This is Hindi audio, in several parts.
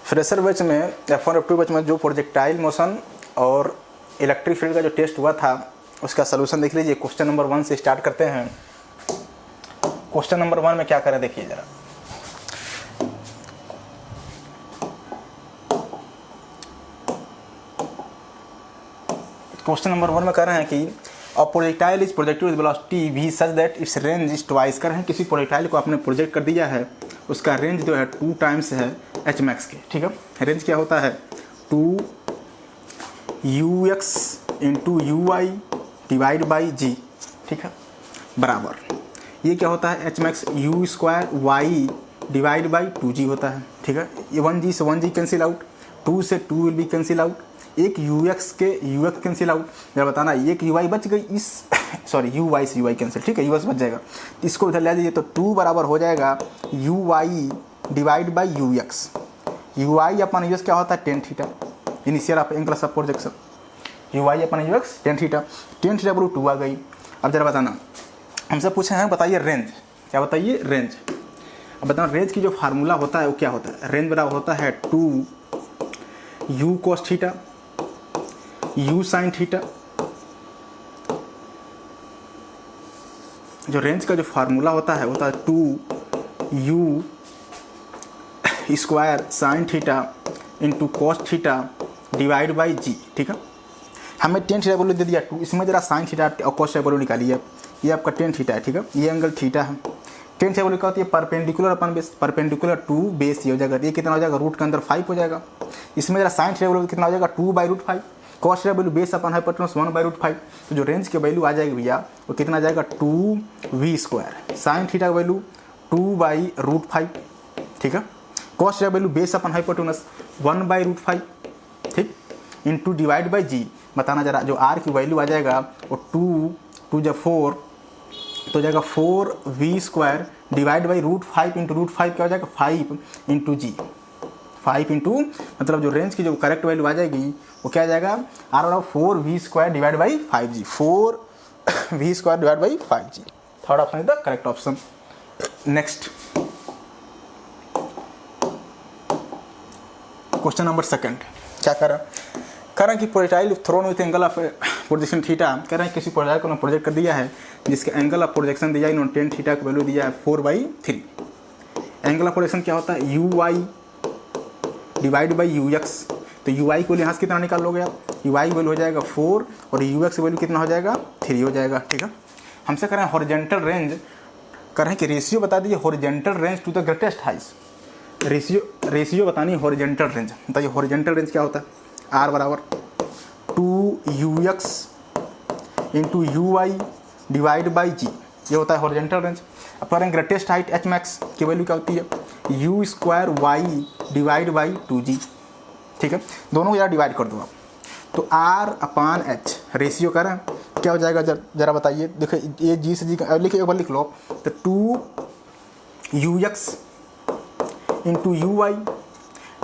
फ्रेशर बैच में F1 F2 बैच में जो प्रोजेक्टाइल मोशन और इलेक्ट्रिक फील्ड का जो टेस्ट हुआ था उसका सलूशन देख लीजिए। क्वेश्चन नंबर 1 से स्टार्ट करते हैं। क्वेश्चन नंबर 1 में क्या करें देखिए जरा। क्वेश्चन नंबर 1 में कह रहे हैं कि a projectile is projected with velocity v such that it's range is twice. कर रहे हैं किसी प्रोजेक्टाइल को आपने प्रोजेक्ट कर दिया है, उसका रेंज जो है 2 टाइम्स है एच मैक्स के। ठीक है, रेंज क्या होता है 2ux into ui divide by जी। ठीक है, बराबर ये क्या होता है H max you square Y divide by 2g होता है। ठीक है, ये 1g से 1g कैंसिल आउट, 2 से 2 विल बी कैंसिल आउट, एक ux के ux कैंसिल आउट। जरा बताना एक ui बच गई इस सॉरी ui से ui कैंसिल। ठीक है, ux बच जाएगा, इसको इधर ले जाइए तो 2 बराबर हो जाएगा ui divide by ux। ui upon ux क्या होता है tan theta, initial of angle of projection. ui upon ux tan theta बरू 2 आ गई। अब जरा बताना, हमसे पूछे हैं बताइए रेंज, क्या बताइए रेंज। अब बताओ रेंज की जो फार्मूला होता है वो क्या होता है। रेंज बराबर होता है 2u cos theta u sin theta. जो रेंज का जो फार्मूला होता है 2u square sine theta into cos theta divide by जी। ठीक है, हमें टेन थीटा वैल्यू दे दिया 2, इसमें जरा साइन थीटा और कॉस थीटा वैल्यू निकालिए। ये आपका टेन थीटा है। ठीक है, ये एंगल थीटा है। टेन थीटा वैल्यू क्या होती है perpendicular upon base, perpendicular to base ये हो जाएगा। ये कितना हो जाएगा रूट के अंदर 5 हो जाएगा। इसमें जरा साइन थीटा वैल्यू कितना हो जाएगा 2/√5। कॉस थीटा वैल्यू बेस अपन हाइपोटेनस 1/√5। तो जो रेंज की वैल्यू आ जाएगी भैया वो कितना आ जाएगा 2v स्क्वायर। साइन थीटा का वैल्यू 2/√5। ठीक है, कॉस थीटा वैल्यू बेस अपन हाइपोटेनस 1/√5। ठीक, इंटू डिवाइड बाई जी। बताना जरा जो आर की वैल्यू आ जाएगा वो 2 जब 4 तो जाएगा 4v square divide by √5 into √5 क्या हो जाएगा 5 इंटू जी। 5 इंटू मतलब जो रेंज की जो करेक्ट वैल्यू आ जाएगी वो क्या आ जाएगा आर बराबर 4v square divide by 5g। 4v square divide by 5g। Third option is the correct option. Next question number 2 क्या करें कि projectile thrown with angle of projection theta. कह रहे हैं किसी प्रोजेक्टाइल को प्रोजेक्ट कर दिया है जिसके एंगल ऑफ प्रोजेक्शन दिया है इन्होंने टेन थीटा का वैल्यू दिया है 4/3। एंगल ऑफ प्रोजेक्शन क्या होता है ui डिवाइड बाई ux। तो ui को यहाँ से कितना निकाल लोगे आप, ui वैल्यू हो जाएगा 4 और ux वैल्यू कितना हो जाएगा 3 हो जाएगा। ठीक है, हमसे कह रहे हैं हॉरिजॉन्टल रेंज, कह रहे हैं कि रेशियो बता दीजिए horizontal range to the greatest height. Ratio बतानी है हॉरिजॉन्टल रेंज। बताइए हॉरिजॉन्टल रेंज क्या होता है r बराबर 2ux into ui divide by G. ये होता है हॉरिजॉन्टल रेंज। अब कह रहे हैं ग्रेटेस्ट हाइट एच मैक्स की वैल्यू क्या होती है u square y divide by 2g। ठीक है, दोनों को यार डिवाइड कर दो आप तो r/h रेशियो कर रहे हैं क्या हो जाएगा जरा बताइए। देखो ये g से g लिखिए एक बार लिख लो तो 2ux into ui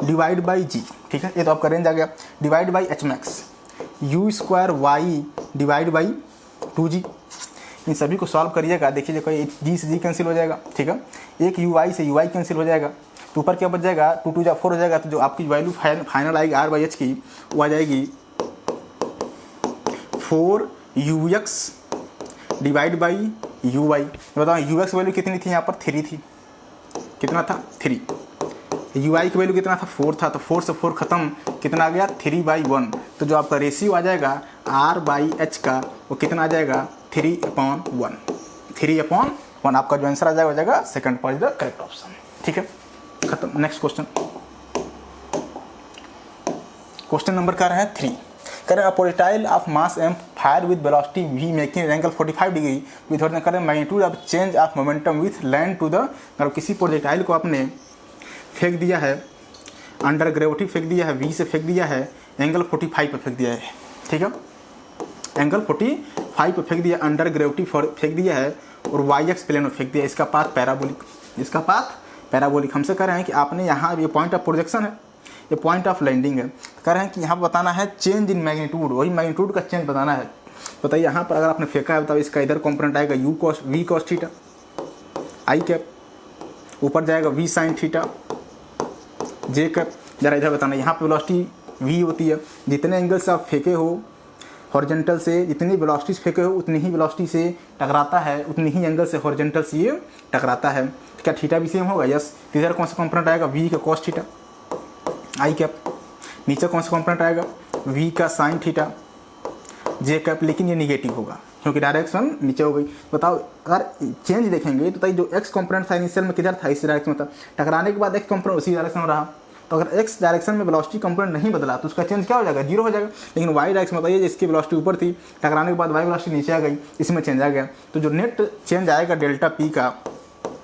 divide by जी। ठीक है, ये तो आपका रेंज आ गया divide by H max u square y divide by 2g। इन सभी को सॉल्व करिएगा, देखिए देखो g से g कैंसिल हो जाएगा। ठीक है, एक ui से ui कैंसिल हो जाएगा तो ऊपर क्या बच जाएगा 2 2 4 हो जाएगा। तो जो आपकी वैल्यू फाइनल आएगी r/h की वो आ जाएगी 4ux डिवाइड बाई ui। बताओ ux वैल्यू कितनी थी यहाँ पर 3 थी, कितना था 3। ui की वैल्यू कितना था 4 था, तो 4 से 4 खत्म कितना आ गया 3/1। तो जो आपका रेशियो आ जाएगा r/h का वो कितना आ जाएगा 3/1। 3/1 आपका जो आंसर आ जाएगा हो जाएगा second part the correct option. ठीक है, खत्म। नेक्स्ट क्वेश्चन, क्वेश्चन नंबर क्या है 3। कह रहे हैं projectile of mass m fire with velocity v making angle 45 degree with कह रहे हैं magnitude of change of momentum with land to the. मतलब किसी प्रोजेक्टाइल को आपने फेंक दिया है अंडर ग्रेविटी, फेंक दिया है v से फेंक दिया है एंगल 45 पे फेंक दिया है। ठीक है, एंगल 45 पे फेंक दिया, अंडर ग्रेविटी फेंक दिया है और y-x प्लेन में फेंक दिया। इसका पाथ पैराबोलिक, इसका पाथ पैराबोलिक। हमसे कह रहे हैं कि आपने यहाँ ये पॉइंट ऑफ प्रोजेक्शन है, ये पॉइंट ऑफ लैंडिंग है। कह रहे हैं कि यहाँ पर बताना है चेंज इन मैग्नीट्यूड, वही मैग्नीट्यूड का चेंज बताना है। बताइए यहाँ पर अगर आपने फेंका है बताओ इसका इधर कॉम्पोनेंट आएगा v cos theta i cap, ऊपर जाएगा v sin theta j cap, जरा इधर बताना, यहाँ पे वेलोसिटी v होती है, जितने एंगल से आप फेंके हो हॉरिजॉन्टल से, जितनी वेलोसिटी से फेंके हो उतनी ही वेलोसिटी से टकराता है, उतनी ही एंगल से हॉरिजॉन्टल से ये टकराता है। क्या थीटा भी सेम होगा? यस। इधर कौन सा कंपोनेंट आएगा? v का cos थीटा आई कैप। नीचे कौन सा कंपोनेंट आएगा? v का sin थीटा जे कैप, लेकिन ये निगेटिव होगा क्योंकि डायरेक्शन नीचे हो गई। बताओ अगर चेंज देखेंगे तो जो x कंपोनेंट था इनिशियल में किधर था? इसी डायरेक्शन में था। टकराने के बाद x कंपोनेंट उसी डायरेक्शन में रहा। तो अगर x डायरेक्शन में वेलोसिटी कंपोनेंट नहीं बदला तो उसका चेंज क्या हो जाएगा? जीरो हो जाएगा। लेकिन y डायरेक्शन में बताइए जिसकी वेलोसिटी ऊपर थी, टकराने के बाद y वेलोसिटी नीचे आ गई, इसमें चेंज आ गया। तो जो नेट चेंज आएगा डेल्टा पी का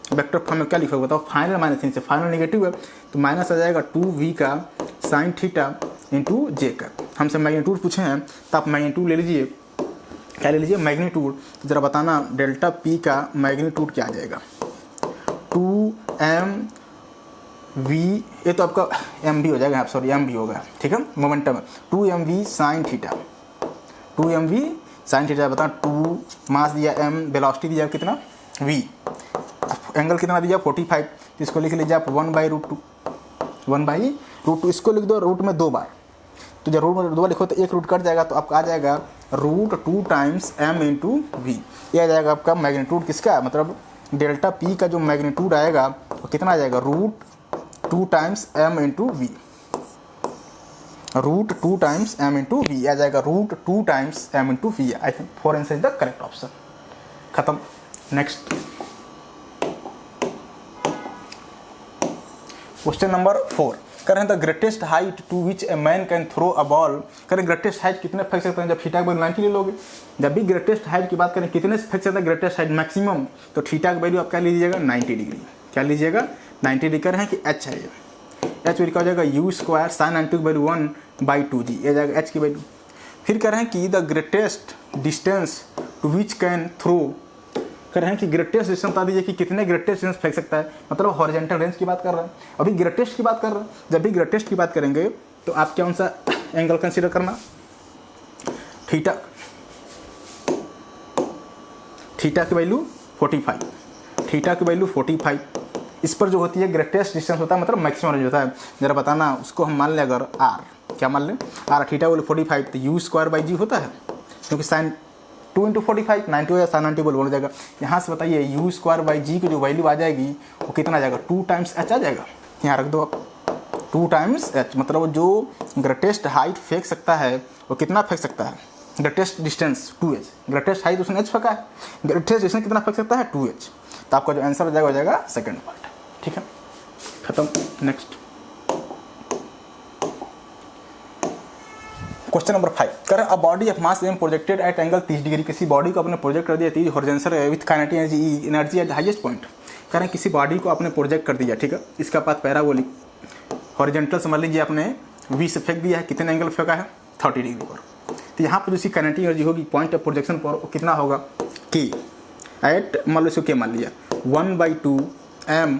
वेक्टर फॉर्म में क्या लिखा बताओ? फाइनल माइनस इनसे, फाइनल नेगेटिव है तो माइनस आ जाएगा 2v का साइन थीटा इंटू जे का। हमसे मैग्नीट्यूड पूछे हैं तो आप मैग्नीट्यूड ले लीजिए। क्या ले लीजिए? मैग्नीट्यूड। तो जरा बताना डेल्टा पी का मैग्नीट्यूड क्या आ जाएगा? 2m v, ये तो आपका एम भी हो जाएगा, सॉरी एम भी होगा, ठीक है, momentum. 2mv sine theta, 2mv sign theta. बता 2 मास दिया m, वेलोसिटी दिया कितना? v, एंगल कितना दिया? 45। तो इसको लिख लीजिए आप 1/√2, 1/√2। इसको लिख दो रूट में 2 बार। तो जब रूट में 2 बार लिखो तो एक रूट कट जाएगा, तो आपका आ जाएगा √2 टाइम्स m इंटू वी। ये आ जाएगा आपका मैग्नीट्यूड किसका? मतलब डेल्टा पी का जो मैग्नीट्यूड आएगा वो कितना आ जाएगा? √2 times m into V, √2 times m into V आ जाएगा, √2 times m into V. I think 4 answer is the correct option. खत्म। नेक्स्ट क्वेश्चन नंबर 4 करें the greatest height to which a man can throw a ball. करें ग्रेटेस्ट हाइट कितने फेंक सकते हैं? जब थीटा का वैल्यू 90 ले लोगे, जब भी ग्रेटेस्ट हाइट की बात करें कितने से फेंक सकते हैं ग्रेटेस्ट हाइट मैक्सिमम, तो थीटा का वैल्यू आप क्या लीजिएगा? 90 डिग्री। क्या लीजिएगा? 90 डिग्री। कर रहे हैं कि h है, ये h वैल्यू क्या हो जाएगा? u स्क्वायर साइन 90 की वैल्यू 1/2g, ये जाएगा h की वैल्यू। फिर कह रहे हैं कि the greatest distance to which can throw, कह रहे हैं कि ग्रेटेस्ट डिस्टेंस बता दीजिए कि कितने ग्रेटेस्ट डिस्टेंस फेंक सकता है, मतलब हॉरिजॉन्टल रेंज की बात कर रहे हैं। अभी ग्रेटेस्ट की बात कर रहे हैं। जब भी ग्रेटेस्ट की बात करेंगे तो आप कौन सा एंगल कंसीडर करना? थीटा, थीटा की वैल्यू 45, थीटा की वैल्यू 45। इस पर जो होती है ग्रेटेस्ट डिस्टेंस होता है, मतलब मैक्सिमम रेंज होता है। जरा बताना उसको हम मान लें अगर r, क्या मान लें? r थीटा वैल्यू 45, तो u स्क्वायर बाई जी होता है, क्योंकि साइन 2 इंटू 45 90 हो या साइन 90 बोल जाएगा। यहाँ से बताइए u स्क्वायर बाई जी की जो वैल्यू आ जाएगी वो कितना आ जाएगा? 2 टाइम्स h आ जाएगा। यहाँ रख दो आप 2 टाइम्स h, मतलब जो ग्रेटेस्ट हाइट फेंक सकता है वो कितना फेंक सकता है? Greatest distance 2h, greatest height उसने h फेंका है, ग्रेटेस्ट डिस्टेंस कितना फेंक सकता है? 2h। तो आपका जो आंसर हो जाएगा सेकेंड पार्ट। ठीक है, खत्म। नेक्स्ट क्वेश्चन नंबर 5 कर a body of mass m projected at angle 30 degree. किसी बॉडी को आपने प्रोजेक्ट कर दिया 30 horizontal with kinetic energy at highest point. कह रहे हैं किसी बॉडी को आपने प्रोजेक्ट कर दिया, ठीक है, इसका पाथ पैराबोलिक हॉरिजॉन्टल समझ लीजिए, आपने v से फेंक दिया है, कितने एंगल फेंका है? 30 डिग्री पर। तो यहाँ पर जो काइनेटिक एनर्जी होगी पॉइंट ऑफ प्रोजेक्शन पर वो कितना होगा? k एट, मान लो इसको k मान लिया 1/2 m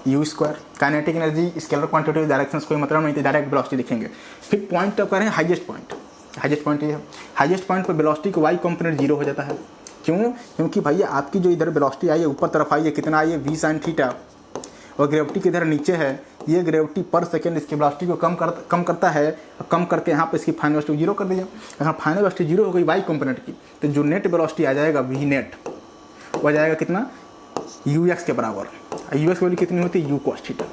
u square. Kinetic energy scalar quantity direction कोई मतलब नहीं, तो डायरेक्ट वेलोसिटी लिखेंगे। फिर पॉइंट ऑफ करें हाईएस्ट पॉइंट, हाईएस्ट पॉइंट ये है, हाईएस्ट पॉइंट पर वेलोसिटी का y कंपोनेंट 0 हो जाता है। क्यों? क्योंकि भैया आपकी जो इधर वेलोसिटी आई है ऊपर तरफ आई है, कितना आई है? v sin थीटा, और ग्रेविटी की इधर नीचे है, ये ग्रेविटी पर सेकेंड इसकी वेलोसिटी को कम करता है, कम करके यहाँ पे इसकी फाइनल वेलोसिटी 0 कर दिया। अगर फाइनल वेलोसिटी 0 हो गई y कंपोनेंट की, तो जो नेट वेलोसिटी आ जाएगा v नेट, वो आ जाएगा कितना? ux के बराबर। ux वैल्यू कितनी होती है? u cos theta.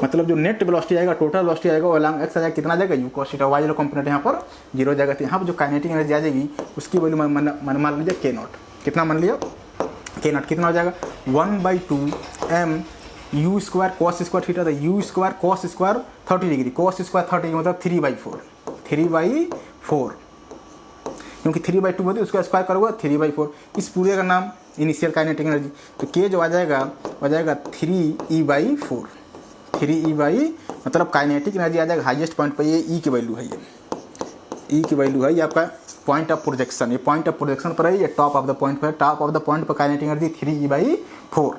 मतलब जो नेट वेलोसिटी आएगा, टोटल वेलोसिटी आएगा वो अलॉन्ग x आ जाएगा, कितना आ जाएगा? u cos theta. y वाला कंपोनेंट यहाँ पर 0 हो जाएगा। तो यहाँ पर जो काइनेटिक एनर्जी आ जाएगी उसकी वैल्यू मान लीजिए k नॉट। कितना मान लिया? k नॉट कितना हो जाएगा? 1/2 m u square cos square theta. तो u square cos square 30 degree, cos square 30 मतलब 3/4, क्योंकि 3/2 होती है उसका स्क्वायर करोगे 3/4। इस पूरे का नाम इनिशियल काइनेटिक एनर्जी। तो k जो आ जाएगा 3e/4, 3e मतलब काइनेटिक एनर्जी आ जाएगा हाईएस्ट पॉइंट पर। ये e की वैल्यू है, ये e की वैल्यू है, ये आपका पॉइंट ऑफ प्रोजेक्शन, ये पॉइंट ऑफ प्रोजेक्शन पर है, ये टॉप ऑफ द पॉइंट पर है। टॉप ऑफ द पॉइंट पर काइनेटिक एनर्जी 3e/4,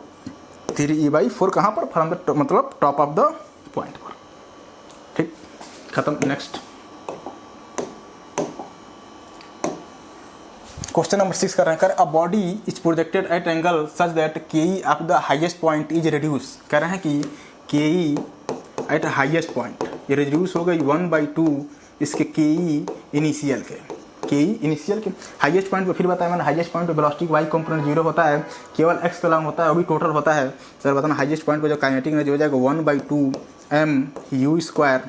3e/4 कहाँ पर? फ्रॉम द मतलब टॉप ऑफ द पॉइंट पर। ठीक, खत्म। नेक्स्ट क्वेश्चन नंबर 6 कर रहे हैं। A body is projected at angle such that K of the highest point is reduce. कह रहे हैं कि के एट हाईएस्ट पॉइंट, ये रिड्यूस हो गई 1/2 इसके के ई इनिशियल के हाईएस्ट पॉइंट पे। फिर बताया मैंने हाईएस्ट पॉइंट पे वेलोसिटी वाई कंपोनेंट 0 होता है, केवल एक्स के लॉन्ग होता है, वो भी टोटल होता है। सर बताना हाईएस्ट पॉइंट पे जो काइनेटिक एनर्जी हो जाएगा 1/2 mu²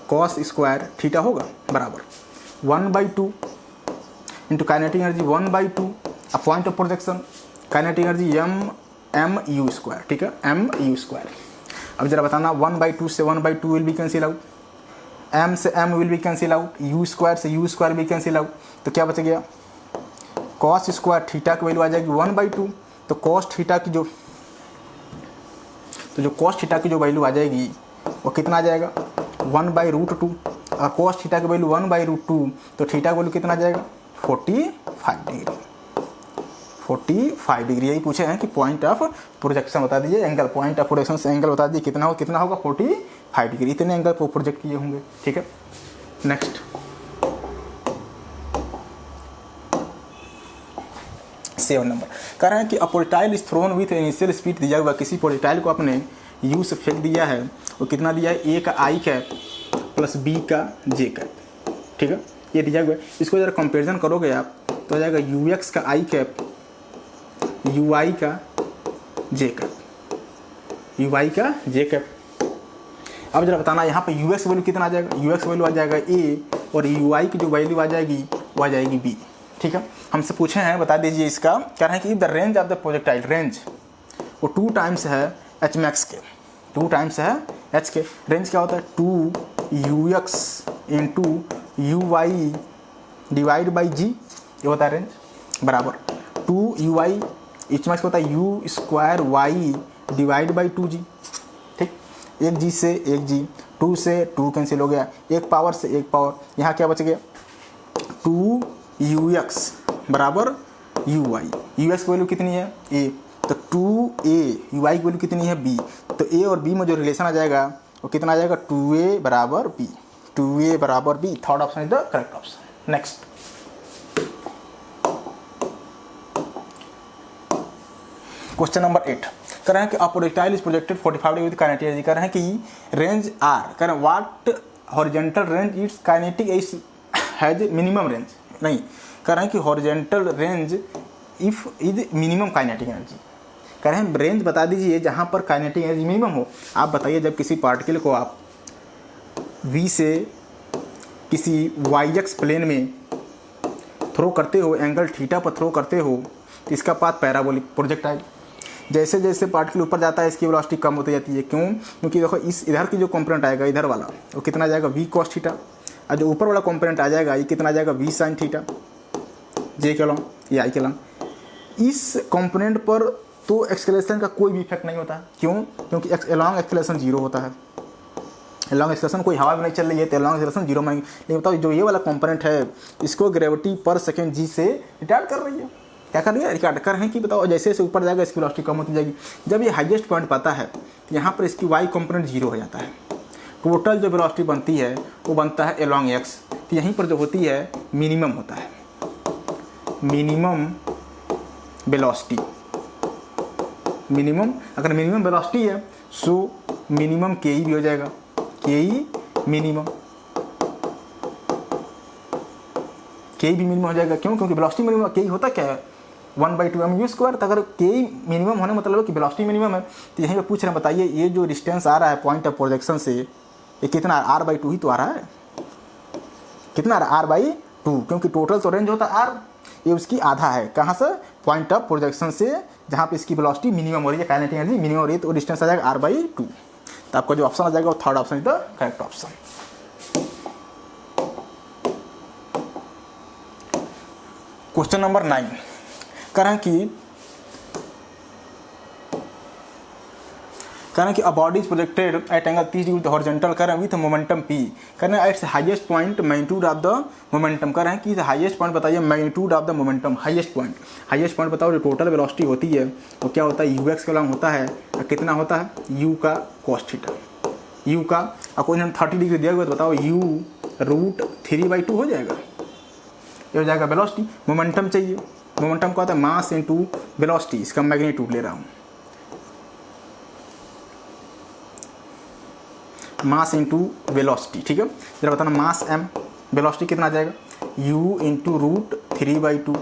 cos स्क्वायर थीटा होगा, बराबर 1/2 इंटू काइनेटिक एनर्जी 1/2 अब point of projection kinetic energy mu², ठीक है, mu²। अब जरा बताना 1/2 से 1/2 will be cancel out, m से m will be cancel out, u² से u² भी कैंसिल आउट, तो क्या बच गया cos स्क्वायर थीटा की वैल्यू आ जाएगी 1/2। तो cos थीटा की जो वैल्यू आ जाएगी वो कितना आ जाएगा 1/√2, और cos थीटा की वैल्यू 1/√2, तो थीटा की वैल्यू कितना आ जाएगा 45 डिग्री। यही पूछे हैं कि पॉइंट ऑफ प्रोजेक्शन बता दीजिए, एंगल पॉइंट ऑफ प्रोजेक्शन से एंगल बता दीजिए कितना होगा 45 डिग्री, इतने एंगल को प्रोजेक्ट किए होंगे, ठीक है। नेक्स्ट 7 नंबर कह रहे हैं कि a projectile is thrown with initial speed दिया हुआ, किसी प्रोजेक्टाइल को अपने यू से फेंक दिया है, वो कितना दिया है, ए का आई कैप प्लस बी का जे कैप, ठीक है, ये दिया हुआ है। इसको जरा कंपेरिजन करोगे आप तो आ जाएगा यू एक्स का आई कैप, यू आई का जे कैप, यू आई का जे कैप। अब जरा बताना यहाँ पे यू एक्स वैल्यू कितना आ जाएगा, यू एक्स वैल्यू आ जाएगा ए, और यू आई की जो वैल्यू आ जाएगी वो आ जाएगी बी, ठीक है। हमसे पूछे हैं बता दीजिए इसका, कह रहे हैं कि the range of the projectile, range वो 2 टाइम्स है एच मैक्स के, 2 टाइम्स है एच के। रेंज क्या होता है 2ux into U Y divide by G, ये होता है रेंज, बराबर 2ui एच मैक्स होता है u² y divide by 2g, ठीक। एक जी से एक जी, 2 से 2 कैंसिल हो गया, एक पावर से एक पावर, यहाँ क्या बच गया 2ux बराबर uy, ux की वैल्यू कितनी है a, तो 2a, ui की वैल्यू कितनी है b, तो a और b में जो रिलेशन आ जाएगा वो कितना आ जाएगा 2a बराबर b, 2a बराबर b। Third option is the correct option. Next question number 8 कह रहे हैं कि a projectile is projected 45 degree with kinetic energy, कह रहे हैं कि रेंज आर, कह रहे हैं what horizontal range it's kinetic is has minimum range, नहीं कह रहे हैं कि horizontal range if is minimum kinetic energy, कह रहे हैं रेंज बता दीजिए जहां पर काइनेटिक एनर्जी मिनिमम हो। आप बताइए जब किसी पार्टिकल को आप v से किसी yx प्लेन में थ्रो करते हो, एंगल थीटा पर थ्रो करते हो, तो इसका पाथ पैराबोलिक प्रोजेक्टाइल, जैसे जैसे पार्टिकल ऊपर जाता है इसकी वेलोसिटी कम होती जाती है। क्यों? क्योंकि देखो इस इधर की जो कंपोनेंट आएगा इधर वाला वो कितना आ जाएगा v cos थीटा, और जो ऊपर वाला कंपोनेंट आ जाएगा ये कितना आ जाएगा v sin थीटा, जे के लॉन्ग या आई के लॉन्ग। इस कंपोनेंट पर तो एक्सेलरेशन का कोई भी इफेक्ट नहीं होता है। क्यों? क्योंकि लॉन्ग एक्सेलरेशन 0 होता है, लॉन्ग एक्सेलरेशन कोई हवा में नहीं चल रही है तो लॉन्ग एक्सेलरेशन 0 में। लेकिन बताओ जो ये वाला कंपोनेंट है इसको ग्रेविटी पर सेकेंड जी से रिटार्ड कर रही है, क्या कर रही है, रिटार्ड कर रहे हैं कि बताओ जैसे जैसे ऊपर जाएगा इसकी वेलोसिटी कम होती जाएगी। जब ये हाईएस्ट पॉइंट पाता है तो यहाँ पर इसकी वाई कंपोनेंट 0 हो जाता है, टोटल जो वेलोसिटी बनती है वो बनता है अलॉन्ग एक्स, तो यहीं पर जो होती है मिनिमम होता है, मिनिमम वेलोसिटी। मिनिमम अगर मिनिमम वेलोसिटी है सो मिनिमम के ई भी हो जाएगा, के ई मिनिमम, के ई भी मिनिमम हो जाएगा। क्यों? क्योंकि वेलोसिटी मिनिमम, के ई होता क्या है 1/2 mu²। तो अगर के ई मिनिमम होने मतलब है कि वेलोसिटी मिनिमम है, तो यहीं पे पूछ रहे हैं बताइए ये जो डिस्टेंस आ रहा है पॉइंट ऑफ प्रोजेक्शन से ये कितना r/2 ही तो आ रहा है, कितना r/2, क्योंकि टोटल तो रेंज होता है r, ये उसकी आधा है, कहाँ से, पॉइंट ऑफ प्रोजेक्शन से जहाँ पे इसकी वेलोसिटी मिनिमम हो रही है, काइनेटिक एनर्जी मिनिमम हो रही है, तो डिस्टेंस आ जाएगा r/2। तो आपका जो ऑप्शन आ जाएगा वो third option is the correct option. Question number 9 कह रहे हैं कि a body is projected at angle 30 degree horizontal, कर रहे हैं विथ मोमेंटम p, कर रहे हैं its highest point magnitude of the momentum, कर रहे हैं कि हाईएस्ट पॉइंट बताइए magnitude of the momentum, highest point बताओ। जो टोटल वेलोसिटी होती है वो क्या होता है, ux के लॉन्ग होता है, कितना होता है u का cos थीटा, u का, और कोई 30 डिग्री दिया हुआ तो बताओ u√3/2 हो जाएगा, ये हो जाएगा वेलोसिटी। मोमेंटम चाहिए, मोमेंटम का होता है मास इंटू वेलोसिटी, इसका मैग्नीट्यूड ले रहा हूँ। मास इंटू वेलोसिटी, ठीक है। जरा बताना मास m, वेलोसिटी कितना आ जाएगा, u इंटू √3/2।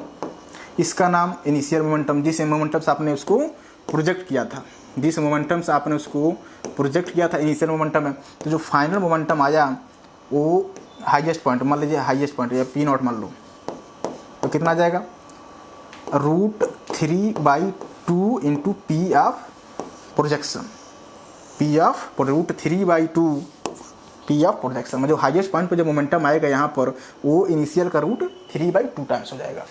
इसका नाम इनिशियल मोमेंटम, जिस मोमेंटम से आपने उसको प्रोजेक्ट किया था, जिस मोमेंटम से आपने उसको प्रोजेक्ट किया था इनिशियल मोमेंटम है। तो जो फाइनल मोमेंटम आया वो हाईएस्ट पॉइंट, मान लीजिए हाईएस्ट पॉइंट या P0 मान लो, तो कितना आ जाएगा, √3/2 into P of projection, P of √3/2 P of projection में जो हाईएस्ट पॉइंट पे जो मोमेंटम आएगा यहाँ पर वो इनिशियल का √3/2 टाइम्स हो जाएगा।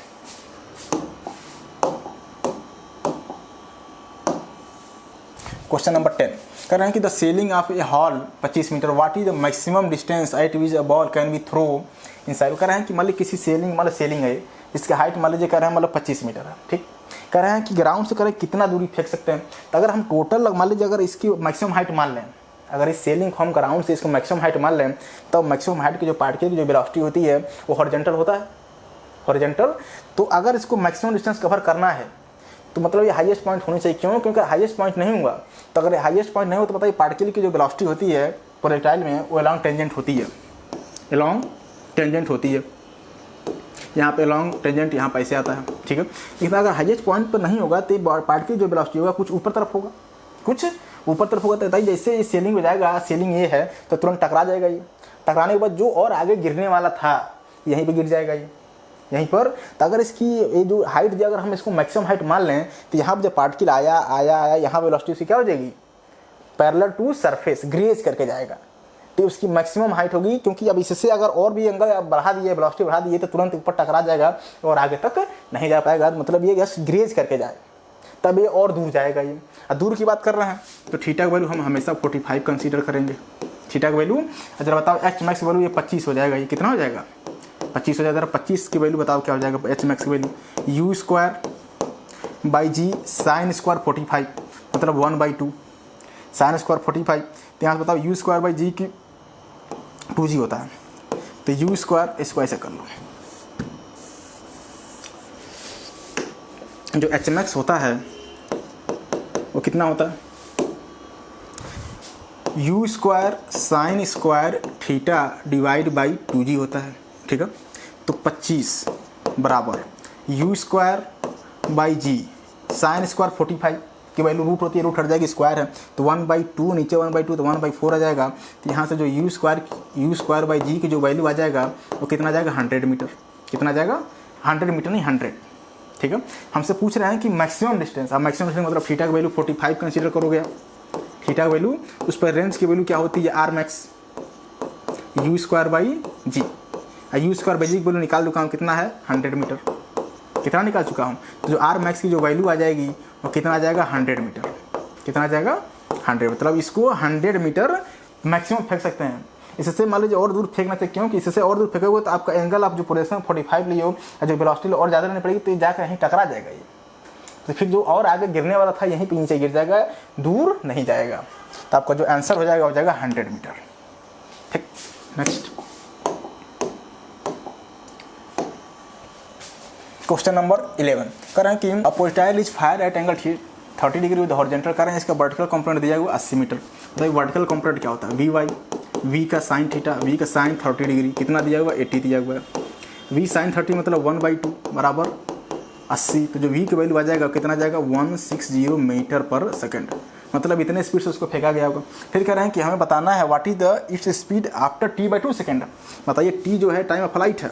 क्वेश्चन नंबर 10 कह रहे हैं कि the ceiling of a hall 25 metre, what is the maximum distance at which a ball can be throw inside. कह रहे हैं कि मान लीजिए किसी सेलिंग है, इसकी हाइट मान लीजिए कह रहे हैं मतलब 25 मीटर है, ठीक। कह रहे हैं कि ग्राउंड से कह रहे हैं कितना दूरी फेंक सकते हैं। तो अगर हम टोटल मान लीजिए अगर इसकी मैक्सिमम हाइट मान लें, अगर इस सेलिंग को हम ग्राउंड से इसको मैक्सिमम हाइट मान लें, तो मैक्सिमम हाइट की जो पार्टिकल की जो वेलोसिटी होती है वो हॉरिजॉन्टल होता है, हॉरिजॉन्टल। तो अगर इसको मैक्सिमम डिस्टेंस कवर करना है तो मतलब ये हाईएस्ट पॉइंट होनी चाहिए। क्यों? क्योंकि हाईएस्ट पॉइंट नहीं हुआ तो अगर हाईएस्ट पॉइंट नहीं हो तो बताइए पार्टिकल की जो वेलोसिटी होती है प्रोजेक्टाइल में वो अलॉन्ग टेंजेंट होती है, अलॉन्ग टेंजेंट होती है। यहाँ पे अलॉन्ग टेंजेंट यहाँ पे ऐसे आता है, ठीक है। लेकिन अगर हाईएस्ट पॉइंट पर नहीं होगा तो पार्टिकल जो वेलोसिटी होगा कुछ ऊपर तरफ होगा, कुछ ऊपर तरफ होगा। तो बताइए जैसे ये सेलिंग हो जाएगा, सेलिंग ये है तो तुरंत टकरा जाएगा। ये टकराने के बाद जो और आगे गिरने वाला था यहीं पर गिर जाएगा ये यहीं पर। तो अगर इसकी ये जो हाइट दी अगर हम इसको मैक्सिमम हाइट मान लें तो यहाँ पर जब पार्टिकल आया यहाँ वेलोसिटी उसकी क्या हो जाएगी, पैरेलल टू सरफेस ग्रेज करके जाएगा, तो उसकी मैक्सिमम हाइट होगी। क्योंकि अब इससे अगर और भी एंगल बढ़ा दिए, वेलोसिटी बढ़ा दिए तो तुरंत ऊपर टकरा जाएगा और आगे तक नहीं जा पाएगा। मतलब ये जस्ट ग्रेज करके जाए तब ये और दूर जाएगा। ये दूर की बात कर रहे हैं तो थीटा का वैल्यू हम हमेशा 45 कंसीडर करेंगे। थीटा का वैल्यू जरा बताओ, एच मैक्स वैल्यू ये 25 हो जाएगा। ये कितना हो जाएगा, 25 हो जाएगा। 25 की वैल्यू बताओ क्या हो जाएगा, एच मैक्स की वैल्यू u²/g sin² 45 मतलब 1/2 sin² 45। तो यहाँ बताओ u²/g की 2g होता है तो u² इसको ऐसे कर लो। जो एच मैक्स होता है वो कितना होता है, u² sin² θ/2g होता है, ठीक है। तो 25 बराबर u²/g sin² 45 की वैल्यू रूट होती है, रूट हट जाएगी, स्क्वायर है तो 1/2 नीचे 1/2 तो 1/4 आ जाएगा। तो यहाँ से जो u²/g की जो वैल्यू आ जाएगा वो कितना आ जाएगा, 100 मीटर। कितना आ जाएगा, 100 मीटर नहीं 100, ठीक है। हमसे पूछ रहे हैं कि मैक्सिमम डिस्टेंस। अब मैक्सिमम डिस्टेंस मतलब थीटा की वैल्यू 45 कंसीडर करोगे आप, थीटा की वैल्यू, उस पर रेंज की वैल्यू क्या होती है, आर मैक्स u²/g। u²/g की वैल्यू निकाल चुका हूँ, कितना है 100 मीटर, कितना निकाल चुका हूँ। तो जो आर मैक्स की जो वैल्यू आ जाएगी वो कितना आ जाएगा, 100 मीटर। कितना आ जाएगा, 100। मतलब इसको 100 मीटर मैक्सिमम फेंक सकते हैं। इससे मान लीजिए और दूर फेंकना चाहिए, क्योंकि इससे और दूर फेंकोगे तो आपका एंगल आप जो पोजीशन 45 लिए हो जो वेलोसिटी और ज़्यादा नहीं पड़ेगी तो ये जाकर यहीं टकरा जाएगा ये। तो फिर जो और आगे गिरने वाला था यहीं पे नीचे गिर जाएगा, दूर नहीं जाएगा। तो आपका जो आंसर हो जाएगा 100 मीटर, ठीक। नेक्स्ट क्वेश्चन नंबर 11 कह रहे हैं कि a projectile is fire at angle 30 degree with horizontal. कह रहे हैं इसका वर्टिकल कंपोनेंट दिया हुआ 80 मीटर। बताइए वर्टिकल कंपोनेंट क्या होता है, वी का साइन थीटा, वी का साइन 30 डिग्री कितना दिया हुआ, 80 दिया हुआ है। वी साइन 30 मतलब 1/2 बराबर 80। तो जो वी की वैल्यू आ जाएगा कितना आ जाएगा, 160 मीटर पर सेकेंड। मतलब इतने स्पीड से उसको फेंका गया होगा। फिर कह रहे हैं कि हमें बताना है what is the its speed after t/2 second. बताइए टी जो है टाइम ऑफ फ्लाइट है,